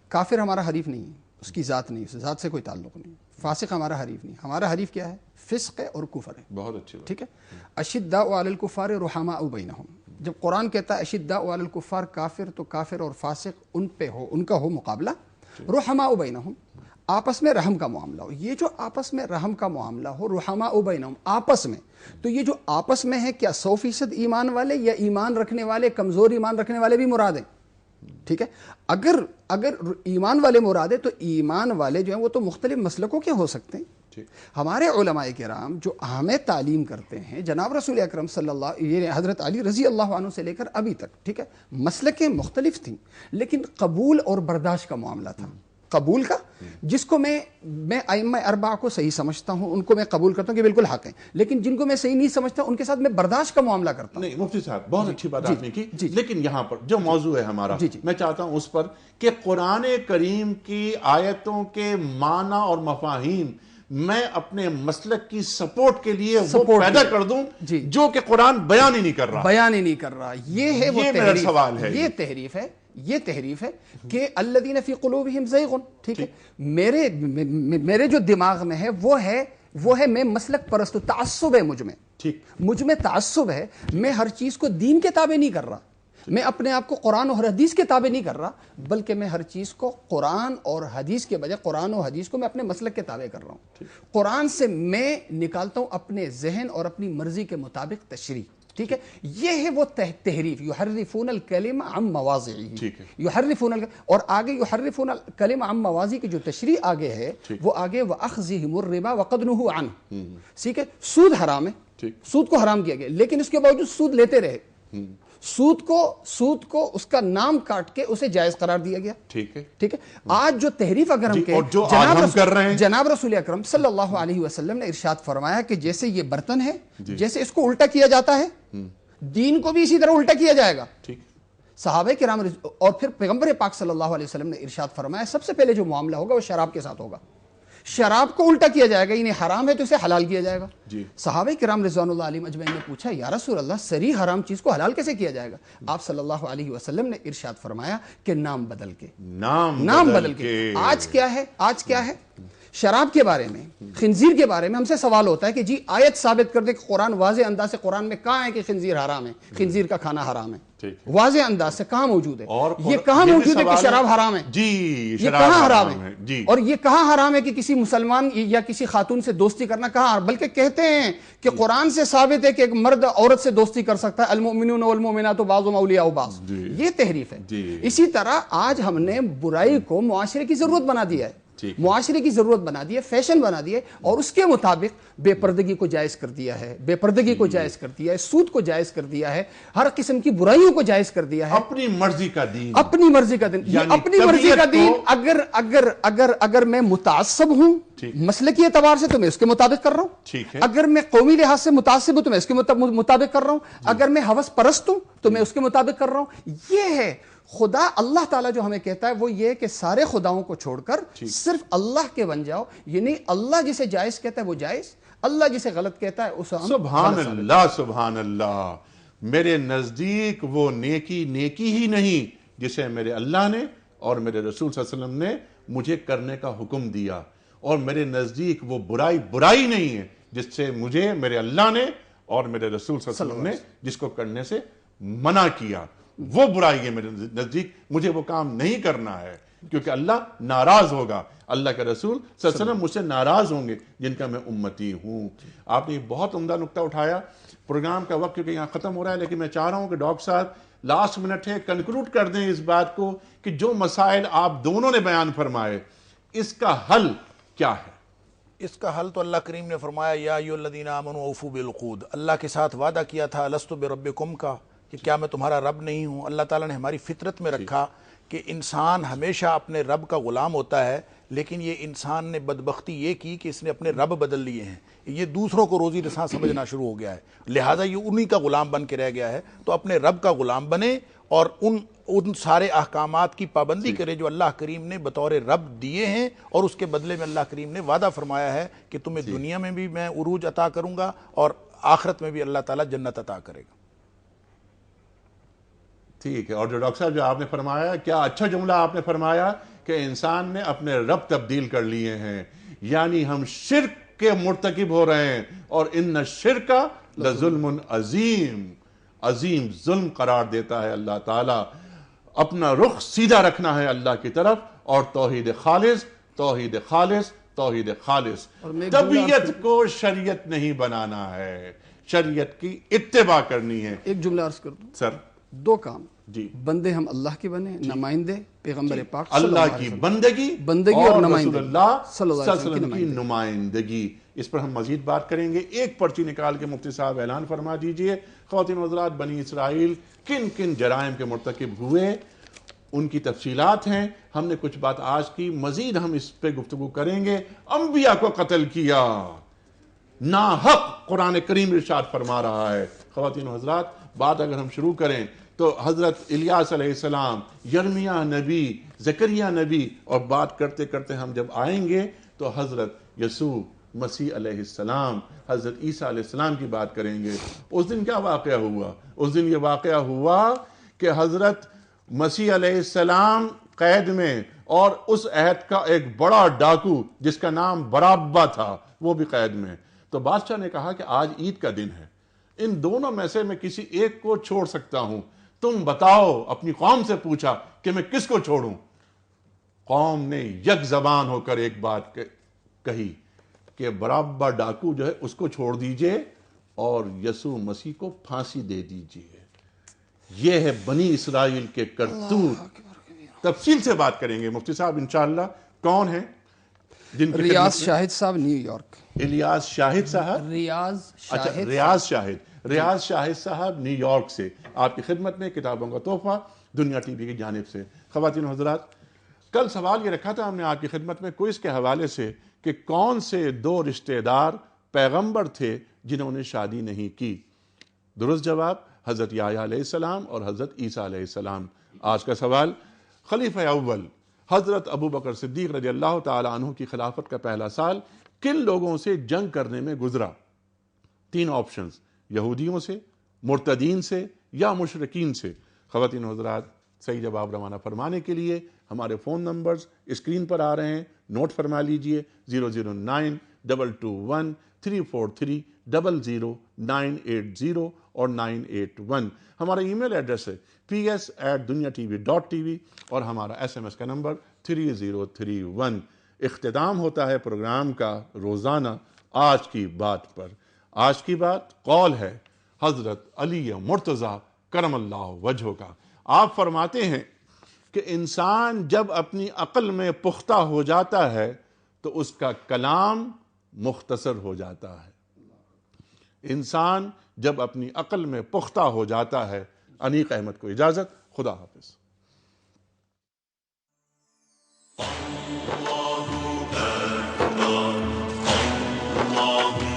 کافر ہمارا حریف نہیں ہے، اس کی ذات نہیں، اس ذات سے کوئی تعلق نہیں۔ فاسق ہمارا حریف نہیں، ہمارا حریف کیا ہے؟ فسق ہے اور کفر ہے۔ بہت اچھی بات۔ ٹھیک ہے، اشداء علی الکفار رحماء بینہم، جب قرآن کہتا ہے اشداء علی الکفار کافر، تو کافر اور فاسق ان پہ ہو، ان کا ہو مقابلہ، رحماء بینہم آپس میں رحم کا معاملہ ہو۔ یہ جو آپس میں رحم کا معاملہ ہو، رحماء بینہم آپس میں، تو یہ جو آپس میں ہے کیا 100% ایمان والے یا ایمان رکھنے والے، کمزور ایمان رکھنے والے بھی مراد ہیں؟ ٹھیک ہے، اگر ایمان والے مراد ہے تو ایمان والے جو ہیں وہ تو مختلف مسلکوں کے ہو سکتے ہیں۔ ہمارے علماء کرام جو ہمیں تعلیم کرتے ہیں، جناب رسول اکرم صلی اللہ، یہ حضرت علی رضی اللہ عنہ سے لے کر ابھی تک، ٹھیک ہے، مسلکیں مختلف تھیں لیکن قبول اور برداشت کا معاملہ تھا۔ قبول کا، جس کو میں ائمہ اربعہ کو صحیح سمجھتا ہوں، ان کو میں قبول کرتا ہوں کہ بالکل حق ہیں، لیکن جن کو میں صحیح نہیں سمجھتا ان کے ساتھ میں برداشت کا معاملہ کرتا ہوں۔ نہیں مفتی صاحب، بہت اچھی بات آپ نے کی، لیکن یہاں پر جو موضوع ہے ہمارا، میں چاہتا ہوں اس پر کہ قرآن کریم کی آیتوں کے معنی اور مفاہیم میں اپنے مسلک کی سپورٹ کے لیے وہ پیدا کر دوں جو کہ قرآن بیان ہی نہیں کر رہا۔ یہ ہے وہ میرا سوال ہے، یہ تحریف ہے کہ الذین فی قلوبہم زیغ، ٹھیک ہے، میرے جو دماغ میں ہے وہ ہے میں مسلک پرست ہوں، تعصب ہے مجھ میں تعصب ہے، میں ہر چیز کو دین کے تابع نہیں کر رہا، میں اپنے آپ کو قرآن اور حدیث کے تابع نہیں کر رہا، بلکہ میں ہر چیز کو قرآن اور حدیث کے بجائے قرآن اور حدیث کو میں اپنے مسلک کے تابع کر رہا ہوں۔ قرآن سے میں نکالتا ہوں اپنے ذہن اور اپنی مرضی کے مطابق تشریح، ٹھیک ہے، یہ ہے وہ تحریف، یحرفون الکلم عن مواضعہ، ٹھیک ہے، یحرفون اور آگے یحرفون الکلم عن مواضعہ کی جو تشریح آگے ہے وہ آگے وَأَخْذِهِمُ الرِّبَا وَقَدْ نُهُوا عَنْهُ، ٹھیک ہے، سود حرام ہے، سود کو حرام کیا گیا، لیکن اس کے باوجود سود لیتے رہے، سود کو اس کا نام کاٹ کے اسے جائز قرار دیا گیا، ٹھیک ہے، ٹھیک ہے۔ آج جو تحریف اگر ہم اور جو آج ہم کر رہے ہیں، جناب رسول اکرم صلی اللہ علیہ وسلم نے ارشاد فرمایا کہ جیسے یہ برتن ہے، جیسے اس کو الٹا کیا جاتا ہے، دین کو بھی اسی طرح الٹا کیا جائے گا۔ ٹھیک، صحابہ کرام اور پھر پیغمبر پاک صلی اللہ علیہ وسلم نے ارشاد فرمایا سب سے پہلے جو معاملہ ہوگا وہ شراب کے ساتھ ہوگا، شراب کو الٹا کیا جائے گا، یعنی حرام ہے تو اسے حلال کیا جائے گا۔ صحابہ کرام رضوان اللہ علیہم اجمعین نے پوچھا یا رسول اللہ صریح حرام چیز کو حلال کیسے کیا جائے گا؟ آپ صلی اللہ علیہ وسلم نے ارشاد فرمایا کہ نام بدل کے، نام بدل کے۔ آج کیا ہے، آج کیا ہے، شراب کے بارے میں، خنزیر کے بارے میں ہم سے سوال ہوتا ہے کہ جی آیت ثابت کر دے کہ قرآن واضح انداز سے قرآن میں کہاں ہے کہ خنزیر حرام ہے، خنزیر کا کھانا حرام ہے، واضح انداز سے کہاں موجود ہے؟ یہ کہاں موجود ہے کہ شراب حرام ہے؟ جی، یہ کہاں حرام ہے؟ اور یہ کہاں حرام ہے کہ کسی مسلمان یا کسی خاتون سے دوستی کرنا کہاں؟ بلکہ کہتے ہیں کہ قرآن سے ثابت ہے کہ ایک مرد عورت سے دوستی کر سکتا ہے، المؤمنون والمؤمنات بعضهم اولیاء بعض، یہ تحریف ہے۔ اسی طرح آج ہم نے برائی کو معاشرے کی ضرورت بنا دیا ہے، معاشرے کی ضرورت بنا دی ہے، فیشن بنا دی ہے، اور اس کے مطابق بے پردگی کو جائز کر دیا ہے، بے پردگی کو جائز کر دیا ہے، سود کو جائز کر دیا ہے، ہر قسم کی برائیوں کو جائز کر دیا ہے۔ اپنی مرضی کا دین، اپنی مرضی کا دین، یہ اپنی مرضی کا دین اگر میں متعصب ہوں مسلکی اعتبار سے تو میں اس کے مطابق کر رہا ہوں، اگر میں قومی لحاظ سے متعصب ہوں تو میں اس کے مطابق کر رہا ہوں، اگر میں ہوس پرست ہوں تو میں اس کے مطابق کر رہا ہوں۔ یہ ہے خدا اللہ تعالیٰ جو ہمیں کہتا ہے وہ یہ کہ سارے خداؤں کو چھوڑ کر صرف اللہ کے بن جاؤ، یعنی اللہ جسے جائز کہتا ہے وہ جائز، اللہ جسے غلط کہتا ہے اسے ہم سبحان اللہ، سبحان اللہ۔ میرے نزدیک وہ نیکی نیکی ہی نہیں جسے میرے اللہ نے اور میرے رسول صلی اللہ علیہ وسلم نے مجھے کرنے کا حکم دیا، اور میرے نزدیک وہ برائی برائی نہیں ہے جس سے مجھے میرے اللہ نے اور میرے رسول صلی اللہ علیہ وسلم نے جس کو کرنے سے منع کیا، وہ برائی ہے میرے نزدیک، مجھے وہ کام نہیں کرنا ہے کیونکہ اللہ ناراض ہوگا، اللہ کے رسول صلی اللہ علیہ وسلم مجھ سے ناراض ہوں گے جن کا میں امتی ہوں۔ آپ نے بہت عمدہ نقطہ اٹھایا۔ پروگرام کا وقت کیونکہ یہاں ختم ہو رہا ہے، لیکن میں چاہ رہا ہوں کہ ڈاکٹر صاحب لاسٹ منٹ ہے، کنکلوڈ کر دیں اس بات کو کہ جو مسائل آپ دونوں نے بیان فرمائے اس کا حل کیا ہے؟ اس کا حل تو اللہ کریم نے فرمایا یا ایھا الذین آمنوا اوفوا بالعقود، اللہ کے ساتھ وعدہ کیا تھا الست بربکم کا کہ کیا میں تمہارا رب نہیں ہوں۔ اللہ تعالیٰ نے ہماری فطرت میں رکھا کہ انسان ہمیشہ اپنے رب کا غلام ہوتا ہے، لیکن یہ انسان نے بدبختی یہ کی کہ اس نے اپنے رب بدل لیے ہیں، یہ دوسروں کو روزی رساں سمجھنا شروع ہو گیا ہے، لہٰذا یہ انہی کا غلام بن کے رہ گیا ہے۔ تو اپنے رب کا غلام بنے اور ان سارے احکامات کی پابندی کرے جو اللہ کریم نے بطور رب دیے ہیں، اور اس کے بدلے میں اللہ کریم نے وعدہ فرمایا ہے کہ تمہیں دنیا میں بھی میں عروج عطا کروں گا اور آخرت میں بھی اللہ تعالیٰ جنت عطا کرے گا۔ ٹھیک ہے، اور جو ڈاکٹر صاحب جو آپ نے فرمایا، کیا اچھا جملہ آپ نے فرمایا کہ انسان نے اپنے رب تبدیل کر لیے ہیں، یعنی ہم شرک کے مرتکب ہو رہے ہیں، اور ان الشرک لظلم عظیم، عظیم ظلم قرار دیتا ہے اللہ تعالیٰ۔ اپنا رخ سیدھا رکھنا ہے اللہ کی طرف، اور توحید خالص، توحید خالص، توحید خالص، طبیعت کو شریعت نہیں بنانا ہے، شریعت کی اتباع کرنی ہے۔ ایک جملہ عرض کر دوں، سر دو کام، جی، بندے ہم اللہ کے بنے، نمائندے پیغمبر پاک اللہ کی بندگی اور رسول اللہ صلی اللہ علیہ وسلم کی نمائندگی، اس پر ہم مزید بات کریں گے۔ ایک پرچی نکال کے مفتی صاحب اعلان فرما دیجئے، خواتین و حضرات، بنی اسرائیل کن کن جرائم کے مرتکب ہوئے، ان کی تفصیلات ہیں، ہم نے کچھ بات آج کی، مزید ہم اس پہ گفتگو کریں گے۔ انبیاء کو قتل کیا، ناحق قرآن کریم ارشاد فرما رہا ہے۔ خواتین و حضرات، بات اگر ہم شروع کریں تو حضرت الیاس علیہ السلام، یرمیہ نبی، زکریہ نبی، اور بات کرتے کرتے ہم جب آئیں گے تو حضرت یسوع مسیح علیہ السلام، حضرت عیسیٰ علیہ السلام کی بات کریں گے۔ اس دن کیا واقعہ ہوا؟ اس دن یہ واقعہ ہوا کہ حضرت مسیح علیہ السلام قید میں، اور اس عہد کا ایک بڑا ڈاکو جس کا نام برابا تھا وہ بھی قید میں۔ تو بادشاہ نے کہا کہ آج عید کا دن ہے، ان دونوں میں سے میں کسی ایک کو چھوڑ سکتا ہوں، تم بتاؤ۔ اپنی قوم سے پوچھا کہ میں کس کو چھوڑوں؟ قوم نے یک زبان ہو کر ایک بات کہی کہ برابا ڈاکو جو ہے اس کو چھوڑ دیجئے، اور یسوع مسیح کو پھانسی دے دیجیے. یہ ہے بنی اسرائیل کے کرتوت. تفصیل سے بات کریں گے مفتی صاحب انشاءاللہ. کون ہیں جن کی ریاض شاہد صاحب نیو یارک. الیاس شاہد صاحب. ریاض شاہد صاحب نیو یارک سے آپ کی خدمت میں کتابوں کا تحفہ دنیا ٹی وی کی جانب سے. خواتین و حضرات، کل سوال یہ رکھا تھا ہم نے آپ کی خدمت میں کوئز کے حوالے سے کہ کون سے دو رشتہ دار پیغمبر تھے جنہوں نے شادی نہیں کی. درست جواب حضرت یحییٰ علیہ السلام اور حضرت عیسیٰ علیہ السلام. آج کا سوال، خلیفہ اول حضرت ابو بکر صدیق رضی اللہ تعالی عنہ کی خلافت کا پہلا سال کن لوگوں سے جنگ کرنے میں گزرا؟ 3 آپشنز، یہودیوں سے، مرتدین سے یا مشرکین سے. خواتین و حضرات، صحیح جواب روانہ فرمانے کے لیے ہمارے فون نمبرز اسکرین پر آ رہے ہیں، نوٹ فرما لیجئے. 0092234300980 اور 981. ہمارا ای میل ایڈریس ہے ps@dunyatv.tv اور ہمارا SMS کا نمبر 3031. اختتام ہوتا ہے پروگرام کا روزانہ آج کی بات پر. آج کی بات قول ہے حضرت علی مرتضیٰ کرم اللہ وجہہ کا. آپ فرماتے ہیں کہ انسان جب اپنی عقل میں پختہ ہو جاتا ہے تو اس کا کلام مختصر ہو جاتا ہے. انسان جب اپنی عقل میں پختہ ہو جاتا ہے. انیق احمد کو اجازت. خدا حافظ. اللہ